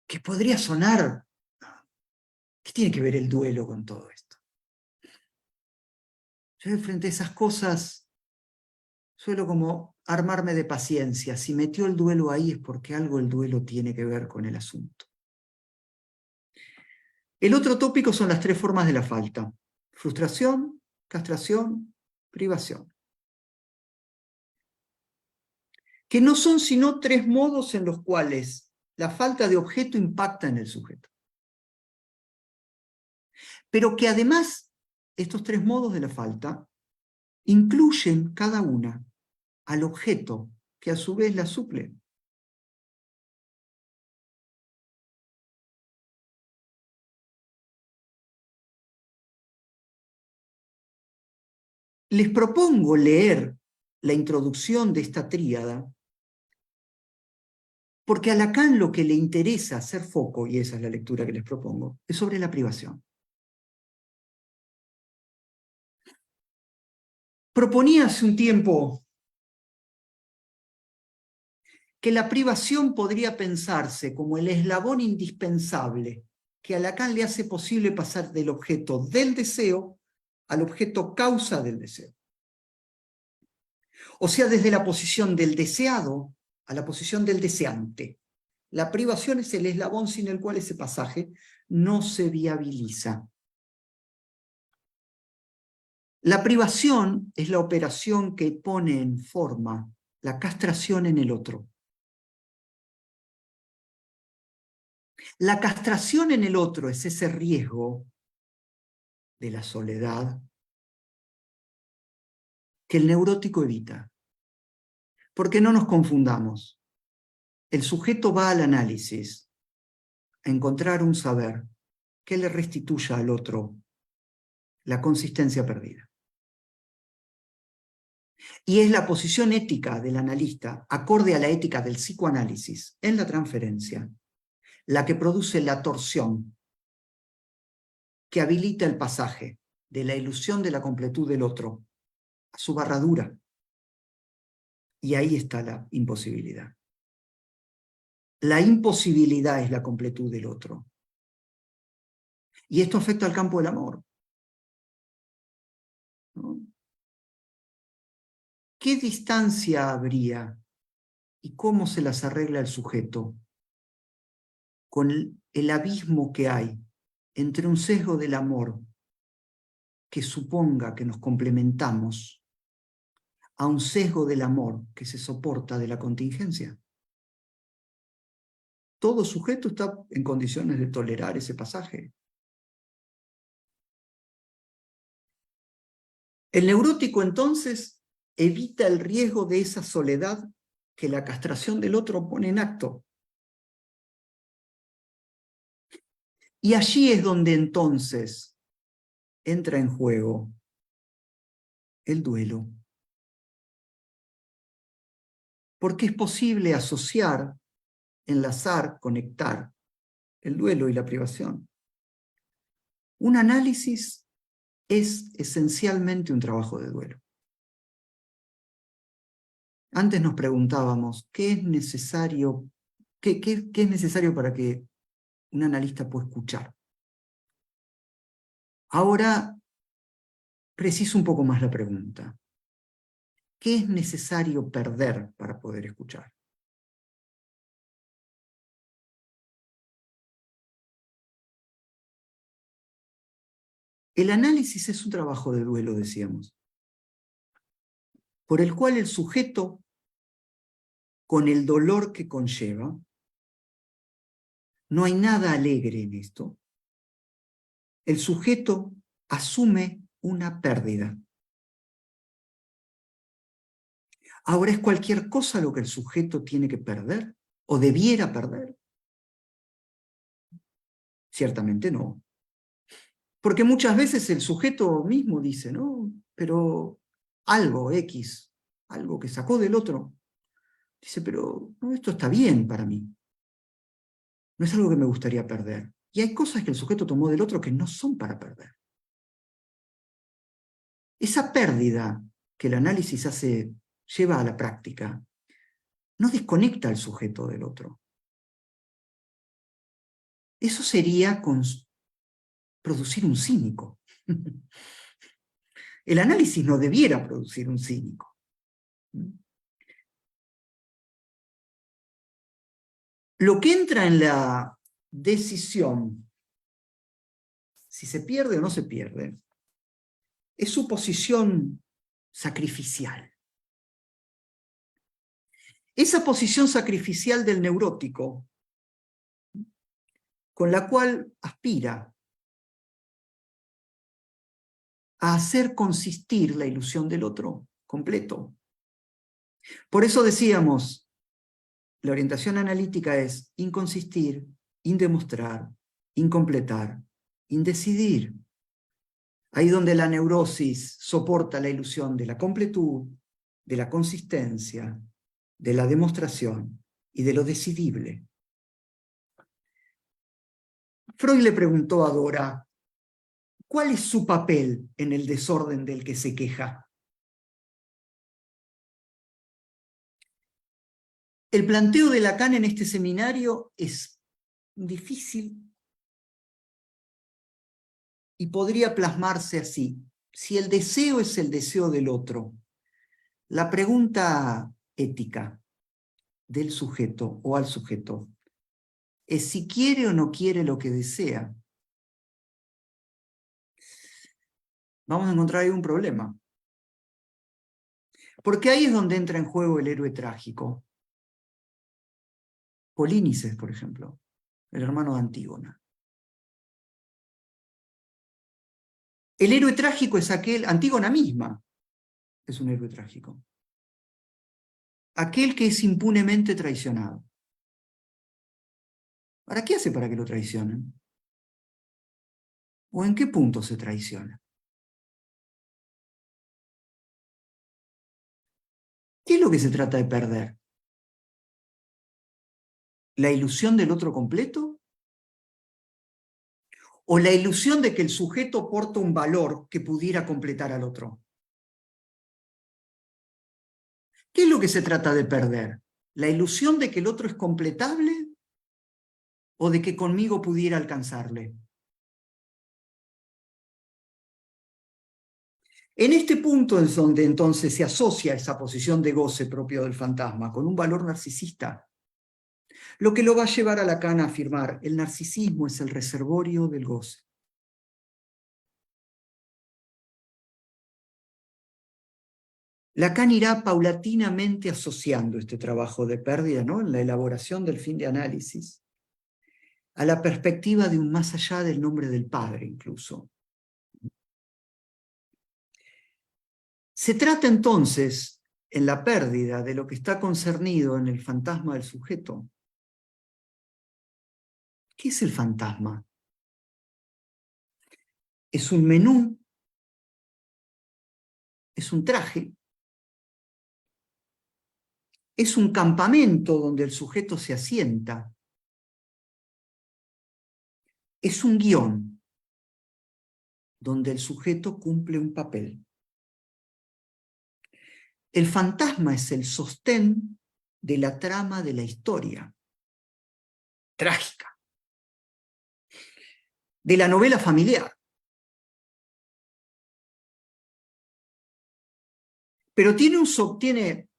Que podría sonar, ¿qué tiene que ver el duelo con todo esto? Yo frente a esas cosas suelo como armarme de paciencia. Si metió el duelo ahí es porque algo el duelo tiene que ver con el asunto. El otro tópico son las tres formas de la falta. Frustración, castración, privación. Que no son sino tres modos en los cuales la falta de objeto impacta en el sujeto. Pero que además estos tres modos de la falta incluyen cada una al objeto que a su vez la suple. Les propongo leer la introducción de esta tríada porque a Lacan lo que le interesa hacer foco, y esa es la lectura que les propongo, es sobre la privación. Proponía hace un tiempo que la privación podría pensarse como el eslabón indispensable que a Lacan le hace posible pasar del objeto del deseo al objeto causa del deseo. O sea, desde la posición del deseado a la posición del deseante. La privación es el eslabón sin el cual ese pasaje no se viabiliza. La privación es la operación que pone en forma la castración en el otro. La castración en el otro es ese riesgo de la soledad que el neurótico evita. Porque no nos confundamos. El sujeto va al análisis a encontrar un saber que le restituya al otro la consistencia perdida. Y es la posición ética del analista, acorde a la ética del psicoanálisis en la transferencia, la que produce la torsión que habilita el pasaje de la ilusión de la completud del otro a su barradura. Y ahí está la imposibilidad. La imposibilidad es la completud del otro. Y esto afecta al campo del amor, ¿no? ¿Qué distancia habría ¿Y cómo se las arregla el sujeto? Con el abismo que hay entre un sesgo del amor que suponga que nos complementamos a un sesgo del amor que se soporta de la contingencia. Todo sujeto está en condiciones de tolerar ese pasaje. El neurótico entonces evita el riesgo de esa soledad que la castración del otro pone en acto. Y allí es donde entonces entra en juego el duelo. Porque es posible asociar, enlazar, conectar el duelo y la privación. Un análisis es esencialmente un trabajo de duelo. Antes nos preguntábamos, ¿qué es necesario para que un analista pueda escuchar? Ahora preciso un poco más la pregunta. ¿Qué es necesario perder para poder escuchar? El análisis es un trabajo de duelo, decíamos, por el cual el sujeto, con el dolor que conlleva, no hay nada alegre en esto, el sujeto asume una pérdida. Ahora, ¿es cualquier cosa lo que el sujeto tiene que perder o debiera perder? Ciertamente no. Porque muchas veces el sujeto mismo dice, no, pero algo X, algo que sacó del otro, dice, pero no, esto está bien para mí. No es algo que me gustaría perder. Y hay cosas que el sujeto tomó del otro que no son para perder. Esa pérdida que el análisis lleva a la práctica no desconecta al sujeto del otro. Eso sería producir un cínico. El análisis no debiera producir un cínico. Lo que entra en la decisión, si se pierde o no se pierde, es su posición sacrificial. Esa posición sacrificial del neurótico, con la cual aspira a hacer consistir la ilusión del otro completo. Por eso decíamos, la orientación analítica es inconsistir, indemostrar, incompletar, indecidir. Ahí donde la neurosis soporta la ilusión de la completud, de la consistencia, de la demostración y de lo decidible. Freud le preguntó a Dora, ¿cuál es su papel en el desorden del que se queja? El planteo de Lacan en este seminario es difícil y podría plasmarse así. Si el deseo es el deseo del otro, la pregunta ética del sujeto o al sujeto es si quiere o no quiere lo que desea. Vamos a encontrar ahí un problema. Porque ahí es donde entra en juego el héroe trágico. Polínices, por ejemplo, el hermano de Antígona. El héroe trágico es Antígona misma es un héroe trágico. Aquel que es impunemente traicionado. ¿Ahora qué hace para que lo traicionen? ¿O en qué punto se traiciona? ¿Qué es lo que se trata de perder? ¿La ilusión del otro completo? ¿O la ilusión de que el sujeto porta un valor que pudiera completar al otro? ¿Qué es lo que se trata de perder? ¿La ilusión de que el otro es completable? ¿O de que conmigo pudiera alcanzarle? En este punto es donde entonces se asocia esa posición de goce propio del fantasma con un valor narcisista, lo que lo va a llevar a Lacan a afirmar: el narcisismo es el reservorio del goce. Lacan irá paulatinamente asociando este trabajo de pérdida, ¿no?, en la elaboración del fin de análisis, a la perspectiva de un más allá del nombre del padre incluso. Se trata entonces, en la pérdida, de lo que está concernido en el fantasma del sujeto. ¿Qué es el fantasma? Es un menú, es un traje, es un campamento donde el sujeto se asienta, es un guión donde el sujeto cumple un papel. El fantasma es el sostén de la trama de la historia trágica, de la novela familiar. Pero tiene,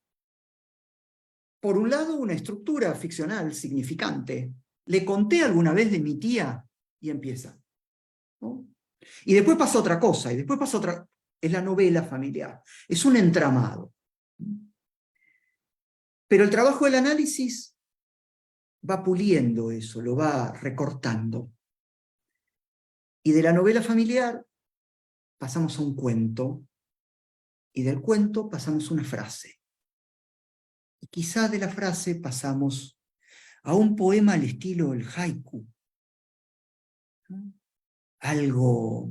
por un lado, una estructura ficcional significante. Le conté alguna vez de mi tía y empieza, ¿no? Y después pasa otra cosa, y después pasa otra. Es la novela familiar, es un entramado. Pero el trabajo del análisis va puliendo eso, lo va recortando. Y de la novela familiar pasamos a un cuento, y del cuento pasamos a una frase. Y quizá de la frase pasamos a un poema al estilo del haiku, ¿no? Algo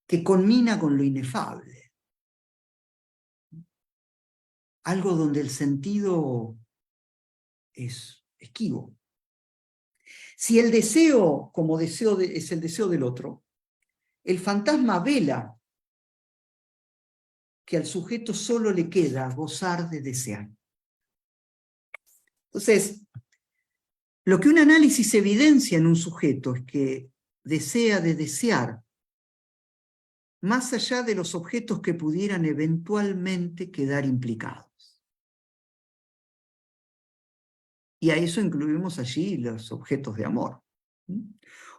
que culmina con lo inefable, algo donde el sentido es esquivo. Si el deseo, como deseo es el deseo del otro, el fantasma vela que al sujeto solo le queda gozar de desear. Entonces, lo que un análisis evidencia en un sujeto es que desea de desear más allá de los objetos que pudieran eventualmente quedar implicados. Y a eso incluimos allí los objetos de amor.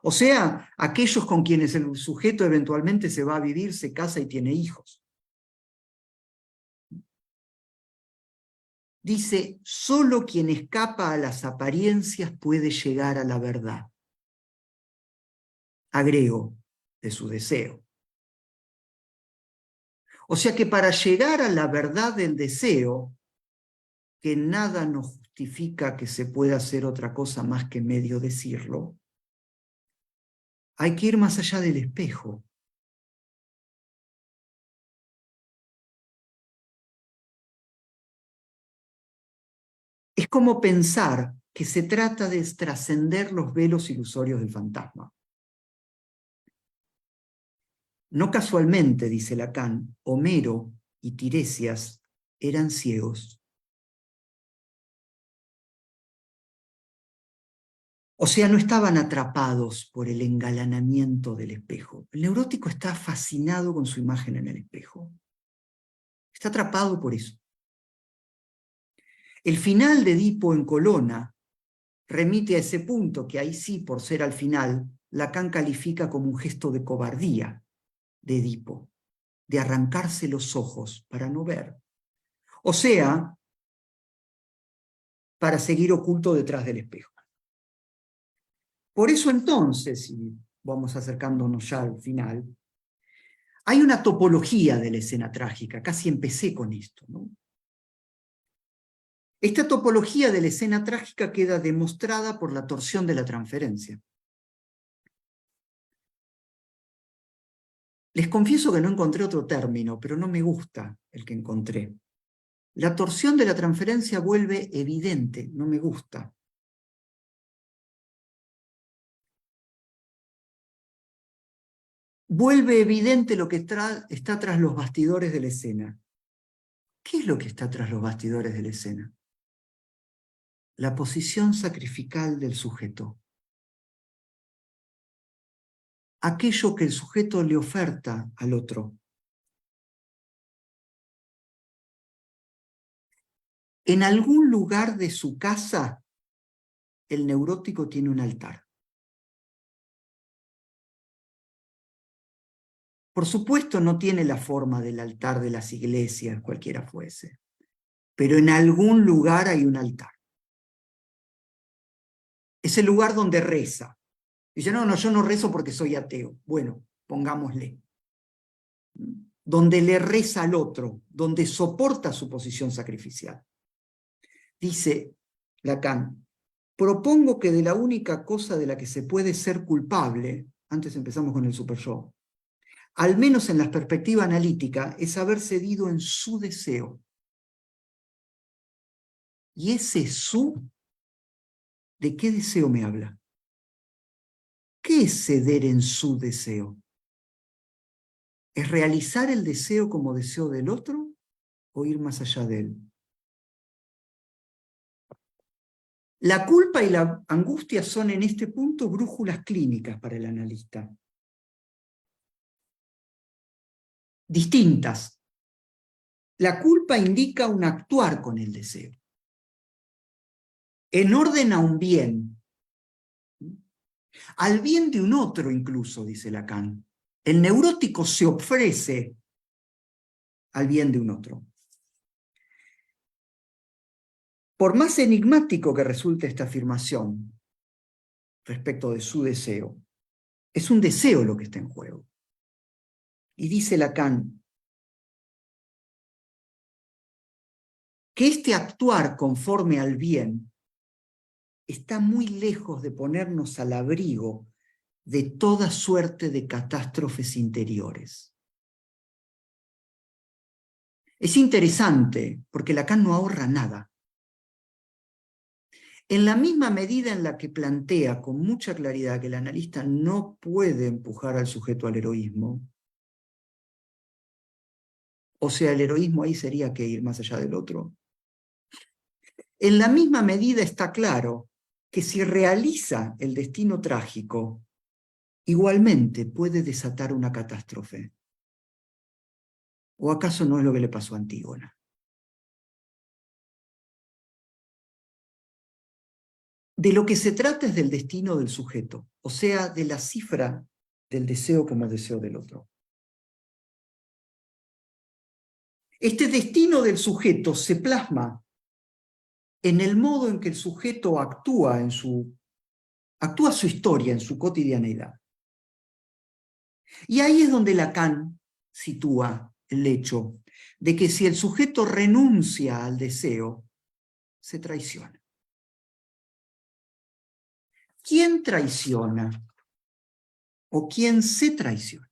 O sea, aquellos con quienes el sujeto eventualmente se va a vivir, se casa y tiene hijos. Dice, solo quien escapa a las apariencias puede llegar a la verdad. Agrego, de su deseo. O sea que para llegar a la verdad del deseo, que nada nos justifica que se pueda hacer otra cosa más que medio decirlo, hay que ir más allá del espejo. Es como pensar que se trata de trascender los velos ilusorios del fantasma. No casualmente, dice Lacan, Homero y Tiresias eran ciegos. O sea, no estaban atrapados por el engalanamiento del espejo. El neurótico está fascinado con su imagen en el espejo. Está atrapado por eso. El final de Edipo en Colonna remite a ese punto que ahí sí, por ser al final, Lacan califica como un gesto de cobardía de Edipo, de arrancarse los ojos para no ver. O sea, para seguir oculto detrás del espejo. Por eso entonces, y vamos acercándonos ya al final, hay una topología de la escena trágica, casi empecé con esto, ¿no? Esta topología de la escena trágica queda demostrada por la torsión de la transferencia. Les confieso que no encontré otro término, pero no me gusta el que encontré. La torsión de la transferencia vuelve evidente, no me gusta. Vuelve evidente lo que está tras los bastidores de la escena. ¿Qué es lo que está tras los bastidores de la escena? La posición sacrificial del sujeto. aquello que el sujeto le oferta al otro. En algún lugar de su casa, el neurótico tiene un altar. Por supuesto, no tiene la forma del altar de las iglesias, cualquiera fuese, pero en algún lugar hay un altar. Es el lugar donde reza. Dice, no, yo no rezo porque soy ateo. Bueno, pongámosle. Donde le reza al otro, donde soporta su posición sacrificial. Dice Lacan, propongo que de la única cosa de la que se puede ser culpable, antes empezamos con el superyo, al menos en la perspectiva analítica, es haber cedido en su deseo. ¿Y ese su? ¿De qué deseo me habla? ¿Qué es ceder en su deseo? ¿Es realizar el deseo como deseo del otro o ir más allá de él? La culpa y la angustia son en este punto brújulas clínicas para el analista. Distintas. La culpa indica un actuar con el deseo, en orden a un bien, al bien de un otro incluso, dice Lacan. El neurótico se ofrece al bien de un otro. Por más enigmático que resulte esta afirmación respecto de su deseo, es un deseo lo que está en juego. Y dice Lacan que este actuar conforme al bien está muy lejos de ponernos al abrigo de toda suerte de catástrofes interiores. Es interesante porque Lacan no ahorra nada. En la misma medida en la que plantea con mucha claridad que el analista no puede empujar al sujeto al heroísmo, o sea, el heroísmo ahí sería que ir más allá del otro, en la misma medida está claro que si realiza el destino trágico, igualmente puede desatar una catástrofe. ¿O acaso no es lo que le pasó a Antígona? De lo que se trata es del destino del sujeto, o sea, de la cifra del deseo como deseo del otro. Este destino del sujeto se plasma en el modo en que el sujeto actúa su historia, en su cotidianeidad. Y ahí es donde Lacan sitúa el hecho de que si el sujeto renuncia al deseo, se traiciona. ¿Quién traiciona? ¿O quién se traiciona?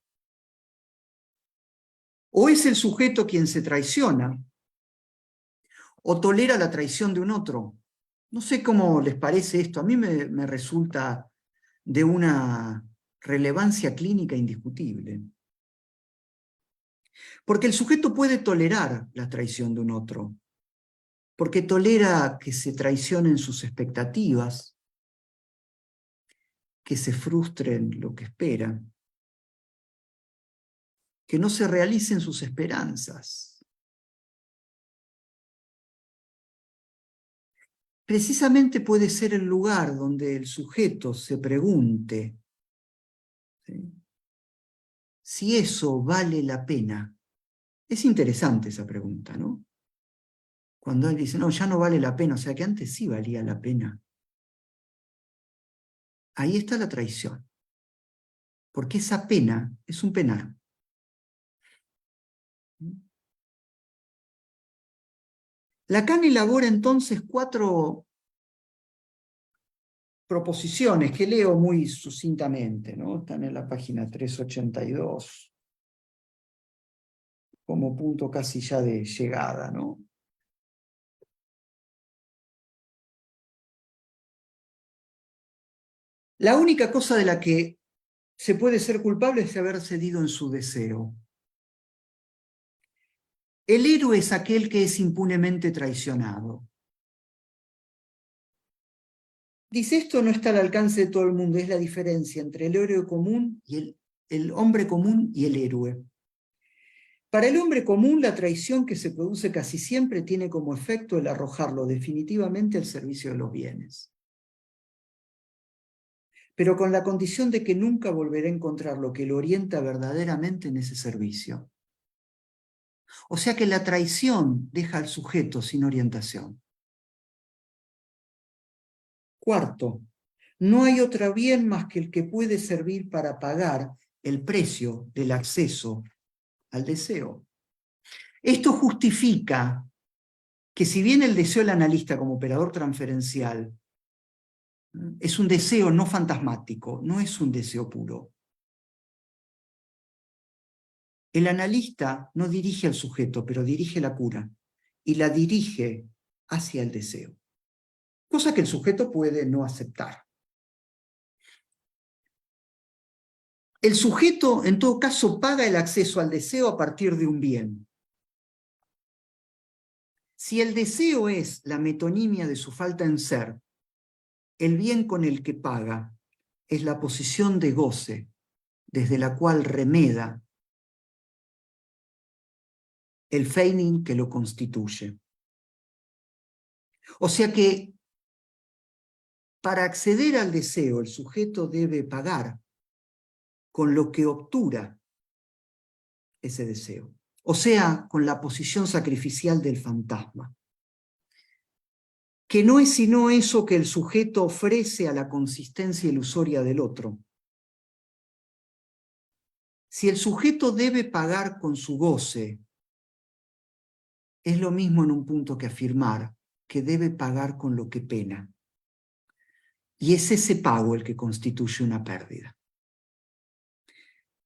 ¿O es el sujeto quien se traiciona? ¿O tolera la traición de un otro? No sé cómo les parece esto. A mí me resulta de una relevancia clínica indiscutible. Porque el sujeto puede tolerar la traición de un otro, porque tolera que se traicionen sus expectativas, que se frustren lo que esperan, que no se realicen sus esperanzas. Precisamente puede ser el lugar donde el sujeto se pregunte, ¿sí?, si eso vale la pena. Es interesante esa pregunta, ¿no? Cuando él dice, no, ya no vale la pena, o sea que antes sí valía la pena. Ahí está la traición, porque esa pena es un penar. Lacan elabora entonces 4 proposiciones que leo muy sucintamente, ¿no? Están en la página 382, como punto casi ya de llegada, ¿no? La única cosa de la que se puede ser culpable es de haber cedido en su deseo. El héroe es aquel que es impunemente traicionado. Dice, esto no está al alcance de todo el mundo, es la diferencia entre el héroe común y el el hombre común y el héroe. Para el hombre común, la traición que se produce casi siempre tiene como efecto el arrojarlo definitivamente al servicio de los bienes. Pero con la condición de que nunca volverá a encontrar lo que lo orienta verdaderamente en ese servicio. O sea que la traición deja al sujeto sin orientación. Cuarto, no hay otro bien más que el que puede servir para pagar el precio del acceso al deseo. Esto justifica que si bien el deseo del analista como operador transferencial es un deseo no fantasmático, no es un deseo puro. El analista no dirige al sujeto, pero dirige la cura y la dirige hacia el deseo, cosa que el sujeto puede no aceptar. El sujeto, en todo caso, paga el acceso al deseo a partir de un bien. Si el deseo es la metonimia de su falta en ser, el bien con el que paga es la posición de goce desde la cual remeda el feigning que lo constituye. O sea que para acceder al deseo el sujeto debe pagar con lo que obtura ese deseo, o sea, con la posición sacrificial del fantasma, que no es sino eso que el sujeto ofrece a la consistencia ilusoria del otro. Si el sujeto debe pagar con su goce, es lo mismo en un punto que afirmar que debe pagar con lo que pena. Y es ese pago el que constituye una pérdida.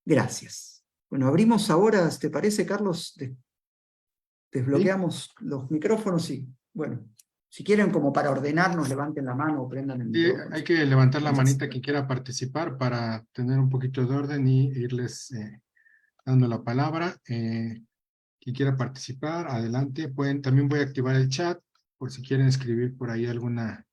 Gracias. Bueno, abrimos ahora, ¿te parece, Carlos? Desbloqueamos los micrófonos y, bueno, si quieren como para ordenarnos, levanten la mano o prendan el Sí, micrófono. hay que levantar la manita quien quiera participar para tener un poquito de orden y irles dando la palabra. Quien quiera participar, adelante. También voy a activar el chat por si quieren escribir por ahí alguna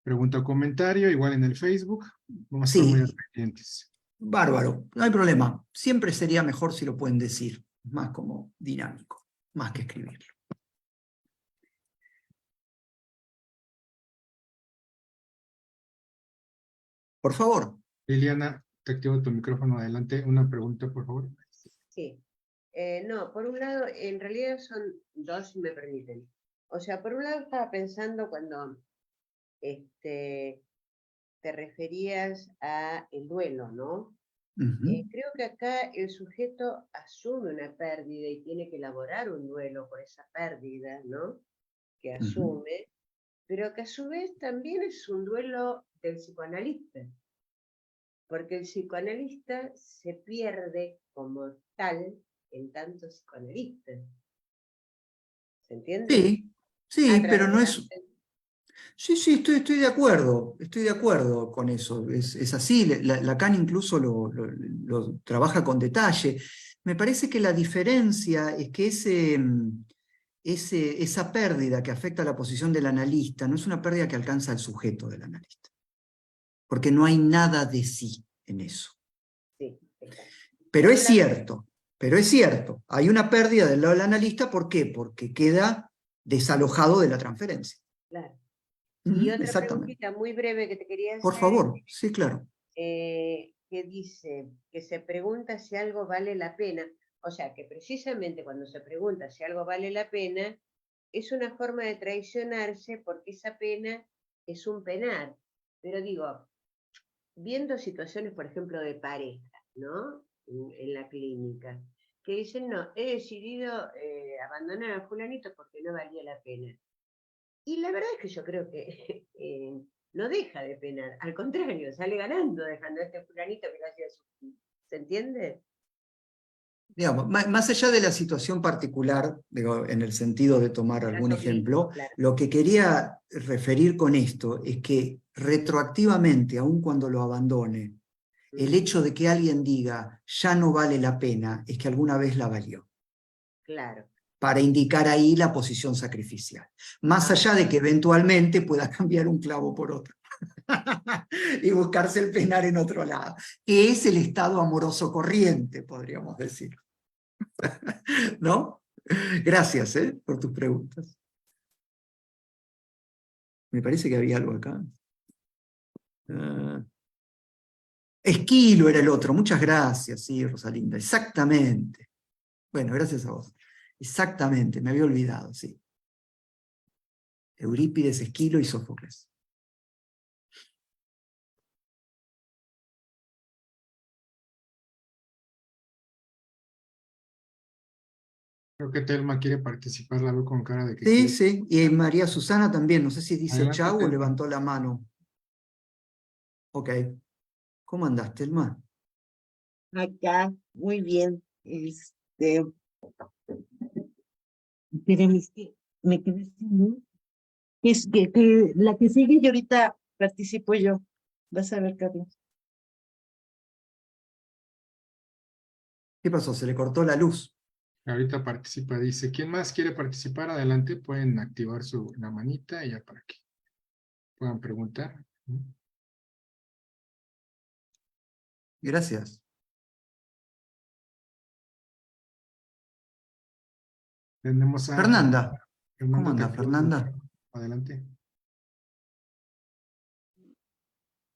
pregunta o comentario, igual en el Facebook. Vamos a estar muy pendientes. Bárbaro, no hay problema. Siempre sería mejor si lo pueden decir, más como dinámico, más que escribirlo. Por favor. Liliana, te activo tu micrófono. Adelante, una pregunta, por favor. Sí. No, por un lado, en realidad son dos, si me permiten. O sea, por un lado estaba pensando cuando te referías a el duelo, ¿no? Creo que acá el sujeto asume una pérdida y tiene que elaborar un duelo por esa pérdida, ¿no? Que asume, pero que a su vez también es un duelo del psicoanalista, porque el psicoanalista se pierde como tal en tanto psicoanalista. ¿Se entiende? Sí, pero no es... Sí, estoy de acuerdo con eso, es así, Lacan incluso lo trabaja con detalle. Me parece que la diferencia es que esa pérdida que afecta a la posición del analista no es una pérdida que alcanza al sujeto del analista, porque no hay nada de sí en eso. Sí, pero es cierto, hay una pérdida del lado del analista, ¿por qué? Porque queda desalojado de la transferencia. Claro. Y otra preguntita muy breve que te quería hacer. Por favor, sí, claro. Que dice que se pregunta si algo vale la pena. O sea, que precisamente cuando se pregunta si algo vale la pena, es una forma de traicionarse porque esa pena es un penar. Pero digo, viendo situaciones, por ejemplo, de pareja, ¿no? En la clínica, que dicen, no, he decidido abandonar a fulanito porque no valía la pena. Y la verdad es que yo creo que no deja de penar, al contrario, sale ganando dejando a este fulanito que no hacía su... ¿Se entiende? Digamos, más allá de la situación particular, digo, en el sentido de tomar algún ejemplo, claro, lo que quería referir con esto es que retroactivamente, aun cuando lo abandone, el hecho de que alguien diga ya no vale la pena es que alguna vez la valió. Claro. Para indicar ahí la posición sacrificial. Más allá de que eventualmente pueda cambiar un clavo por otro. y buscarse el penar en otro lado, que es el estado amoroso corriente, podríamos decir. ¿No? Gracias, por tus preguntas. Me parece que había algo acá. Esquilo era el otro, muchas gracias, sí, Rosalinda, exactamente. Bueno, gracias a vos. Exactamente, me había olvidado, sí. Eurípides, Esquilo y Sófocles. Creo que Telma quiere participar, la veo con cara de que Sí, quiere. sí, y María Susana también, no sé si dice Adelante, chau o Telma. levantó la mano. Ok. ¿Cómo andás, Telma? Acá, muy bien. Espérame, es que me quedé sin luz. Es que la que sigue y ahorita participo yo. Vas a ver, Carlos. ¿Qué pasó? ¿Se le cortó la luz? Ahorita participa, dice, ¿quién más quiere participar? Adelante, pueden activar la manita y ya para que puedan preguntar. Gracias. Tenemos a Fernanda. ¿Cómo Fernanda que anda, activó su Fernanda? micrófono. Adelante.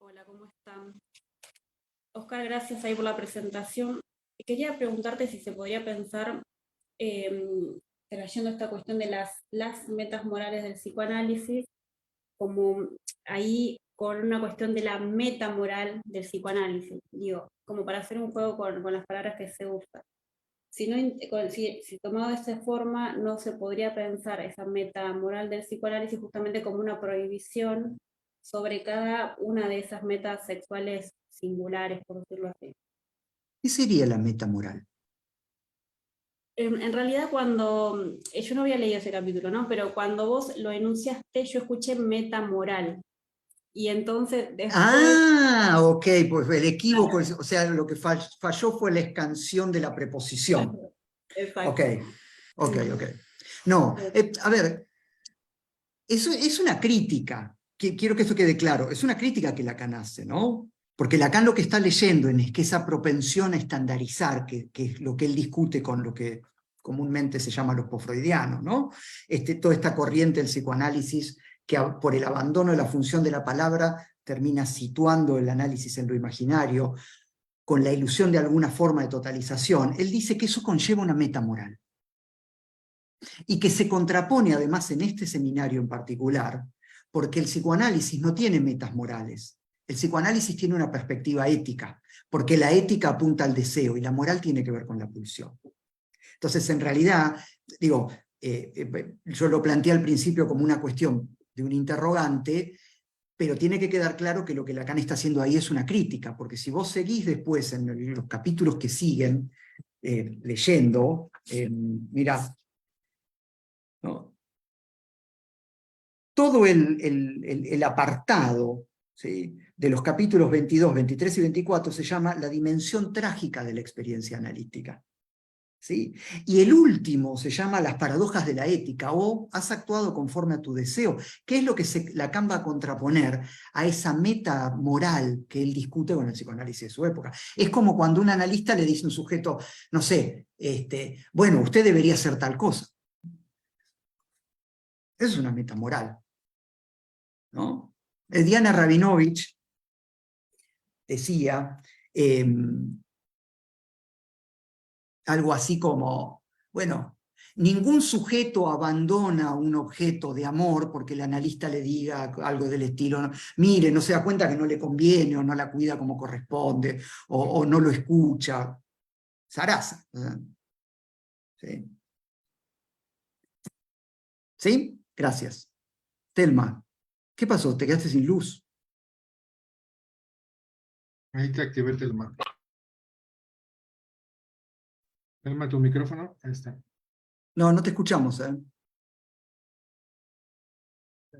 Hola, ¿cómo están? Oscar, gracias ahí por la presentación. Quería preguntarte si se podría pensar, trayendo esta cuestión de las metas morales del psicoanálisis, como ahí con una cuestión de la meta moral del psicoanálisis, digo, como para hacer un juego con las palabras que se usan. Si, no, si tomado de esta forma, no se podría pensar esa meta moral del psicoanálisis justamente como una prohibición sobre cada una de esas metas sexuales singulares, por decirlo así. ¿Qué sería la meta moral? En realidad, cuando, yo no había leído ese capítulo, ¿no? Pero cuando vos lo enunciaste, yo escuché meta moral. Y entonces después... Ah, ok, pues el equívoco, o sea, lo que falló fue la escansión de la preposición. Exacto. Ok, ok, ok. No, a ver, eso es una crítica, quiero que eso quede claro, es una crítica que Lacan hace, ¿no? Porque Lacan lo que está leyendo es que esa propensión a estandarizar, que es lo que él discute con lo que comúnmente se llama los posfreudianos, ¿no? Toda esta corriente del psicoanálisis que por el abandono de la función de la palabra termina situando el análisis en lo imaginario, con la ilusión de alguna forma de totalización, él dice que eso conlleva una meta moral. Y que se contrapone además en este seminario en particular, porque el psicoanálisis no tiene metas morales. El psicoanálisis tiene una perspectiva ética, porque la ética apunta al deseo y la moral tiene que ver con la pulsión. Entonces, en realidad, digo, yo lo planteé al principio como una cuestión de un interrogante, pero tiene que quedar claro que lo que Lacan está haciendo ahí es una crítica, porque si vos seguís después en los capítulos que siguen, leyendo, mirá, ¿no? Todo el apartado, ¿sí?, de los capítulos 22, 23 y 24 se llama la dimensión trágica de la experiencia analítica. ¿Sí? Y el último se llama las paradojas de la ética, o has actuado conforme a tu deseo, que es lo que Lacan va a contraponer a esa meta moral que él discute con el psicoanálisis de su época. Es como cuando un analista le dice a un sujeto, no sé, bueno, usted debería hacer tal cosa. Eso es una meta moral, ¿no? Diana Rabinovich decía algo así como, bueno, ningún sujeto abandona un objeto de amor porque el analista le diga algo del estilo, mire, no se da cuenta que no le conviene, o no la cuida como corresponde, o no lo escucha. Sarasa. ¿Sí? ¿Sí? Gracias. Telma, ¿qué pasó? ¿Te quedaste sin luz? Ahí te activé, Telma. Telma, tu micrófono. Ahí está. No, no te escuchamos, ¿eh?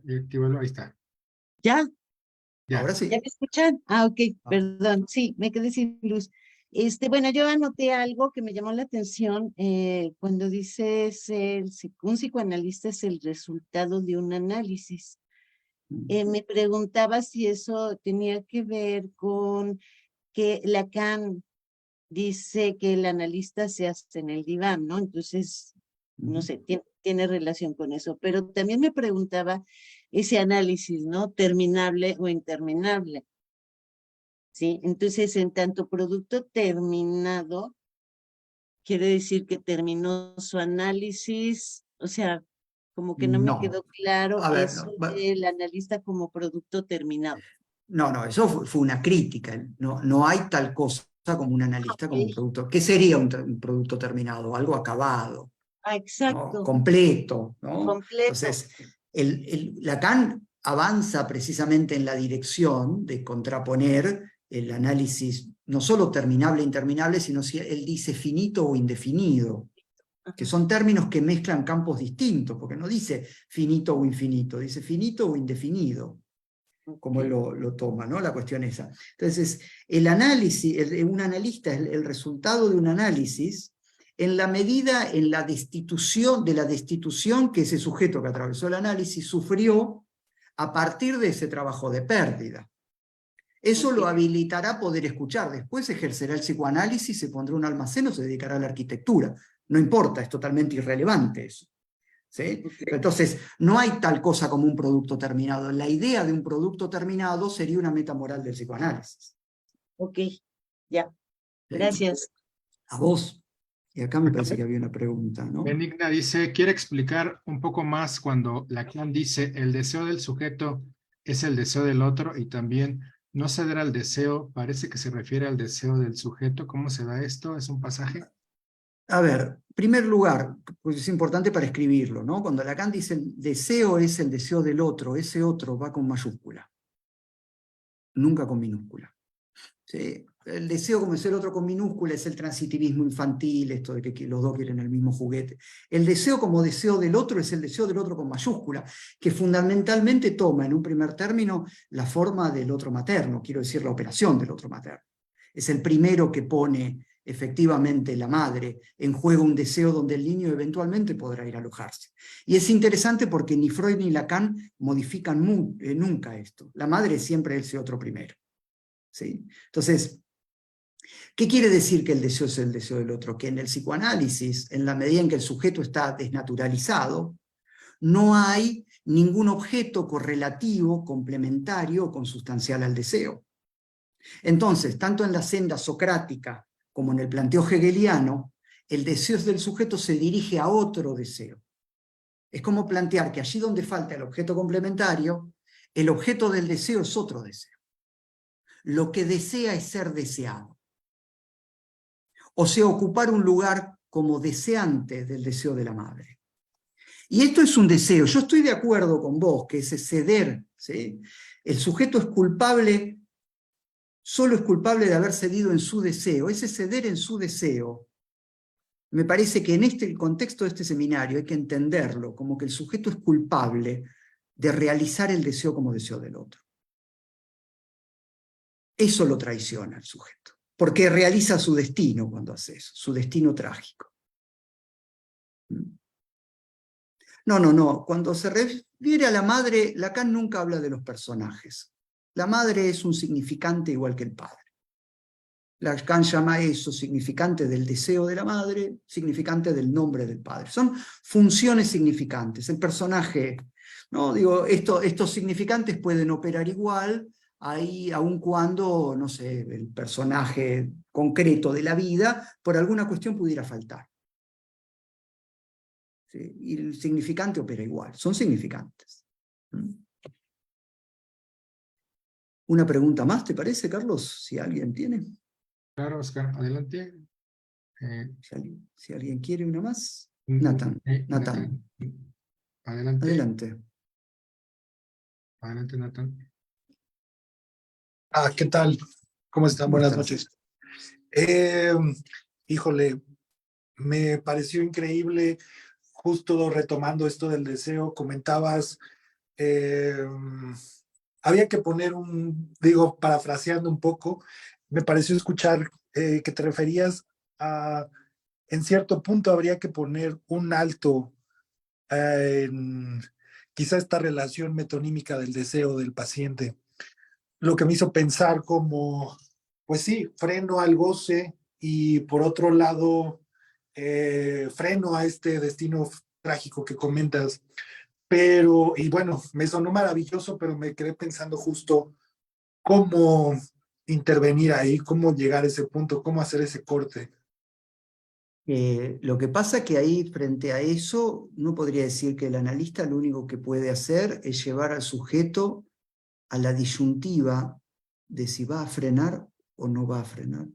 Y actívalo, ahí está. ¿Ya? Ya. Ahora ¿Ya sí. me escuchan? Ah, ok, Ah. perdón, sí, me quedé sin luz. Bueno, yo anoté algo que me llamó la atención cuando dices un psicoanalista es el resultado de un análisis. Me preguntaba si eso tenía que ver con que Lacan dice que el analista se hace en el diván, ¿no? Entonces, no sé, tiene relación con eso. Pero también me preguntaba ese análisis, ¿no? Terminable o interminable, ¿sí? Entonces, en tanto producto terminado, quiere decir que terminó su análisis, o sea, como que no me No, quedó claro a ver, eso del analista como producto terminado. no, eso fue una crítica. No hay tal cosa como un analista como un Ok. producto. ¿Qué sería un producto terminado? Algo acabado, Ah, ¿no? exacto, Completo, ¿no? completo. Entonces, Lacan avanza precisamente en la dirección de contraponer el análisis no solo terminable e interminable, sino si él dice finito o indefinido, que Ajá. son términos que mezclan campos distintos, porque no dice finito o infinito, dice finito o indefinido, como él Ok. lo toma, ¿no? La cuestión esa. Entonces, el análisis, un analista es el resultado de un análisis en la medida en la destitución, de la destitución que ese sujeto que atravesó el análisis sufrió a partir de ese trabajo de pérdida. Eso Ok. lo habilitará a poder escuchar. Después ejercerá el psicoanálisis, se pondrá un almacén o se dedicará a la arquitectura. No importa, es totalmente irrelevante eso. ¿Sí? Ok. Pero entonces, no hay tal cosa como un producto terminado. La idea de un producto terminado sería una meta moral del psicoanálisis. Ok, ya, ¿Sí? gracias. A vos. Y acá me parece Acá que había una pregunta, ¿no? Benigna dice, quiere explicar un poco más cuando Lacan dice, el deseo del sujeto es el deseo del otro y también no ceder al deseo, parece que se refiere al deseo del sujeto. ¿Cómo se da esto? ¿Es un pasaje? A ver, en primer lugar, pues es importante para escribirlo, ¿no? Cuando Lacan dice el deseo es el deseo del otro, ese otro va con mayúscula, nunca con minúscula. ¿Sí? El deseo como deseo del otro con minúscula es el transitivismo infantil, esto de que los dos quieren el mismo juguete. El deseo como deseo del otro es el deseo del otro con mayúscula, que fundamentalmente toma en un primer término la forma del otro materno, quiero decir la operación del otro materno. Es el primero que pone efectivamente la madre en juego un deseo donde el niño eventualmente podrá ir a alojarse. Y es interesante porque ni Freud ni Lacan modifican nunca esto. La madre es siempre ese otro primero. ¿Sí? Entonces, ¿qué quiere decir que el deseo es el deseo del otro? Que en el psicoanálisis, en la medida en que el sujeto está desnaturalizado, no hay ningún objeto correlativo, complementario o consustancial al deseo. Entonces, tanto en la senda socrática como en el planteo hegeliano, el deseo del sujeto se dirige a otro deseo. Es como plantear que allí donde falta el objeto complementario, el objeto del deseo es otro deseo. Lo que desea es ser deseado. O sea, ocupar un lugar como deseante del deseo de la madre. Y esto es un deseo. Yo estoy de acuerdo con vos, que ese ceder, ¿sí? El sujeto es culpable, solo es culpable de haber cedido en su deseo. Ese ceder en su deseo, me parece que en el contexto de este seminario hay que entenderlo como que el sujeto es culpable de realizar el deseo como deseo del otro. Eso lo traiciona al sujeto, porque realiza su destino cuando hace eso, su destino trágico. No. Cuando se refiere a la madre, Lacan nunca habla de los personajes. La madre es un significante igual que el padre. Lacan llama eso significante del deseo de la madre, significante del nombre del padre. Son funciones significantes. El personaje, ¿no? Digo, estos significantes pueden operar igual, ahí, aun cuando, no sé, el personaje concreto de la vida, por alguna cuestión pudiera faltar. ¿Sí? Y el significante opera igual, son significantes. Una pregunta más, ¿te parece, Carlos? Si alguien tiene. Claro, Oscar, adelante. Si alguien quiere una más. Nathan. Nathan. Adelante, Adelante. adelante, Nathan. ¿Qué tal? ¿Cómo están? ¿Cómo Buenas estás? noches. Híjole, me pareció increíble, justo retomando esto del deseo, comentabas, eh, había que poner parafraseando un poco, me pareció escuchar que te referías a, en cierto punto habría que poner un alto en quizá esta relación metonímica del deseo del paciente, lo que me hizo pensar como, pues sí, freno al goce y por otro lado, freno a este destino trágico que comentas. Pero, y bueno, me sonó maravilloso, pero me quedé pensando justo cómo intervenir ahí, cómo llegar a ese punto, cómo hacer ese corte. Lo que pasa que ahí, frente a eso, no podría decir que el analista lo único que puede hacer es llevar al sujeto a la disyuntiva de si va a frenar o no va a frenar.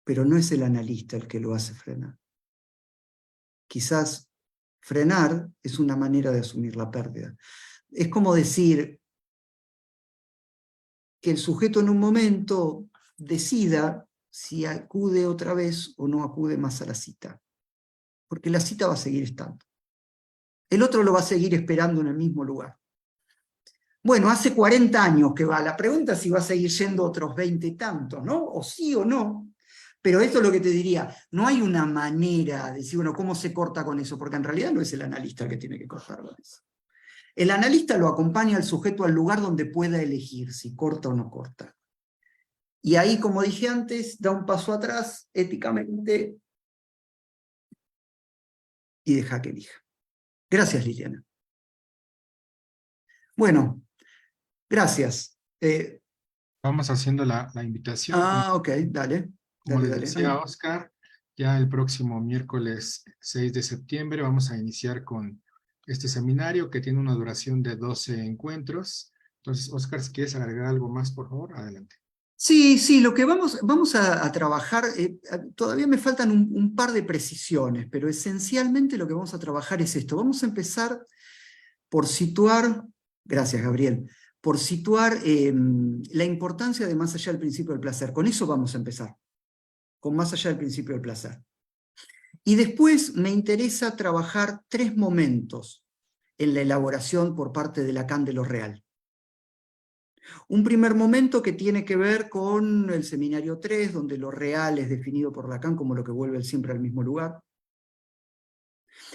Pero no es el analista el que lo hace frenar. Quizás frenar es una manera de asumir la pérdida. Es como decir que el sujeto en un momento decida si acude otra vez o no acude más a la cita. Porque la cita va a seguir estando. El otro lo va a seguir esperando en el mismo lugar. Bueno, hace 40 años que va. La pregunta es si va a seguir yendo otros 20 y tantos, ¿no? O sí o no. Pero esto es lo que te diría. No hay una manera de decir, bueno, ¿cómo se corta con eso? Porque en realidad no es el analista el que tiene que cortar con eso. El analista lo acompaña al sujeto al lugar donde pueda elegir si corta o no corta. Y ahí, como dije antes, da un paso atrás éticamente y deja que elija. Gracias, Liliana. Bueno, gracias. Vamos haciendo la invitación. Ok, dale. Como Dale, les dale. decía Oscar, ya el próximo miércoles 6 de septiembre vamos a iniciar con este seminario que tiene una duración de 12 encuentros. Entonces, Oscar, si quieres agregar algo más, por favor, adelante. Sí, lo que vamos a trabajar, todavía me faltan un par de precisiones, pero esencialmente lo que vamos a trabajar es esto. Vamos a empezar por situar, gracias Gabriel, por situar la importancia de más allá del principio del placer. Con eso vamos a empezar, con más allá del principio del placer. Y después me interesa trabajar 3 momentos en la elaboración por parte de Lacan de lo real. Un primer momento que tiene que ver con el seminario 3, donde lo real es definido por Lacan como lo que vuelve siempre al mismo lugar.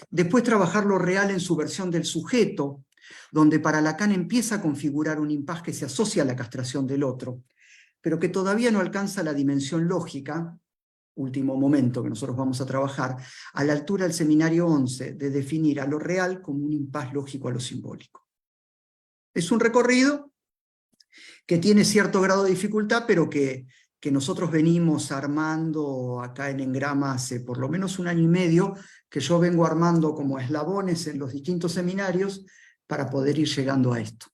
Después trabajar lo real en su versión del sujeto, donde para Lacan empieza a configurar un impas que se asocia a la castración del otro, pero que todavía no alcanza la dimensión lógica, último momento que nosotros vamos a trabajar, a la altura del seminario 11, de definir a lo real como un impas lógico a lo simbólico. Es un recorrido que tiene cierto grado de dificultad, pero que nosotros venimos armando acá en Engrama hace por lo menos 1 año y medio, que yo vengo armando como eslabones en los distintos seminarios para poder ir llegando a esto.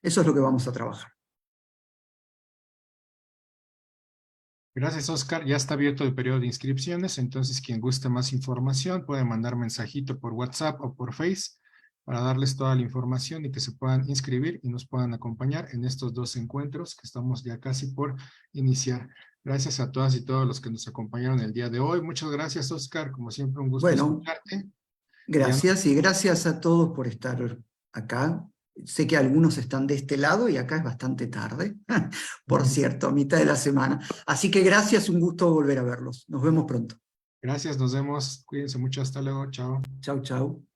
Eso es lo que vamos a trabajar. Gracias, Oscar. Ya está abierto el periodo de inscripciones, entonces quien guste más información puede mandar mensajito por WhatsApp o por Face para darles toda la información y que se puedan inscribir y nos puedan acompañar en estos 2 encuentros que estamos ya casi por iniciar. Gracias a todas y todos los que nos acompañaron el día de hoy. Muchas gracias, Oscar. Como siempre, un gusto escucharte. Gracias y gracias a todos por estar acá. Sé que algunos están de este lado y acá es bastante tarde, por cierto, a mitad de la semana. Así que gracias, un gusto volver a verlos. Nos vemos pronto. Gracias, nos vemos. Cuídense mucho. Hasta luego. Chao. Chau, chau.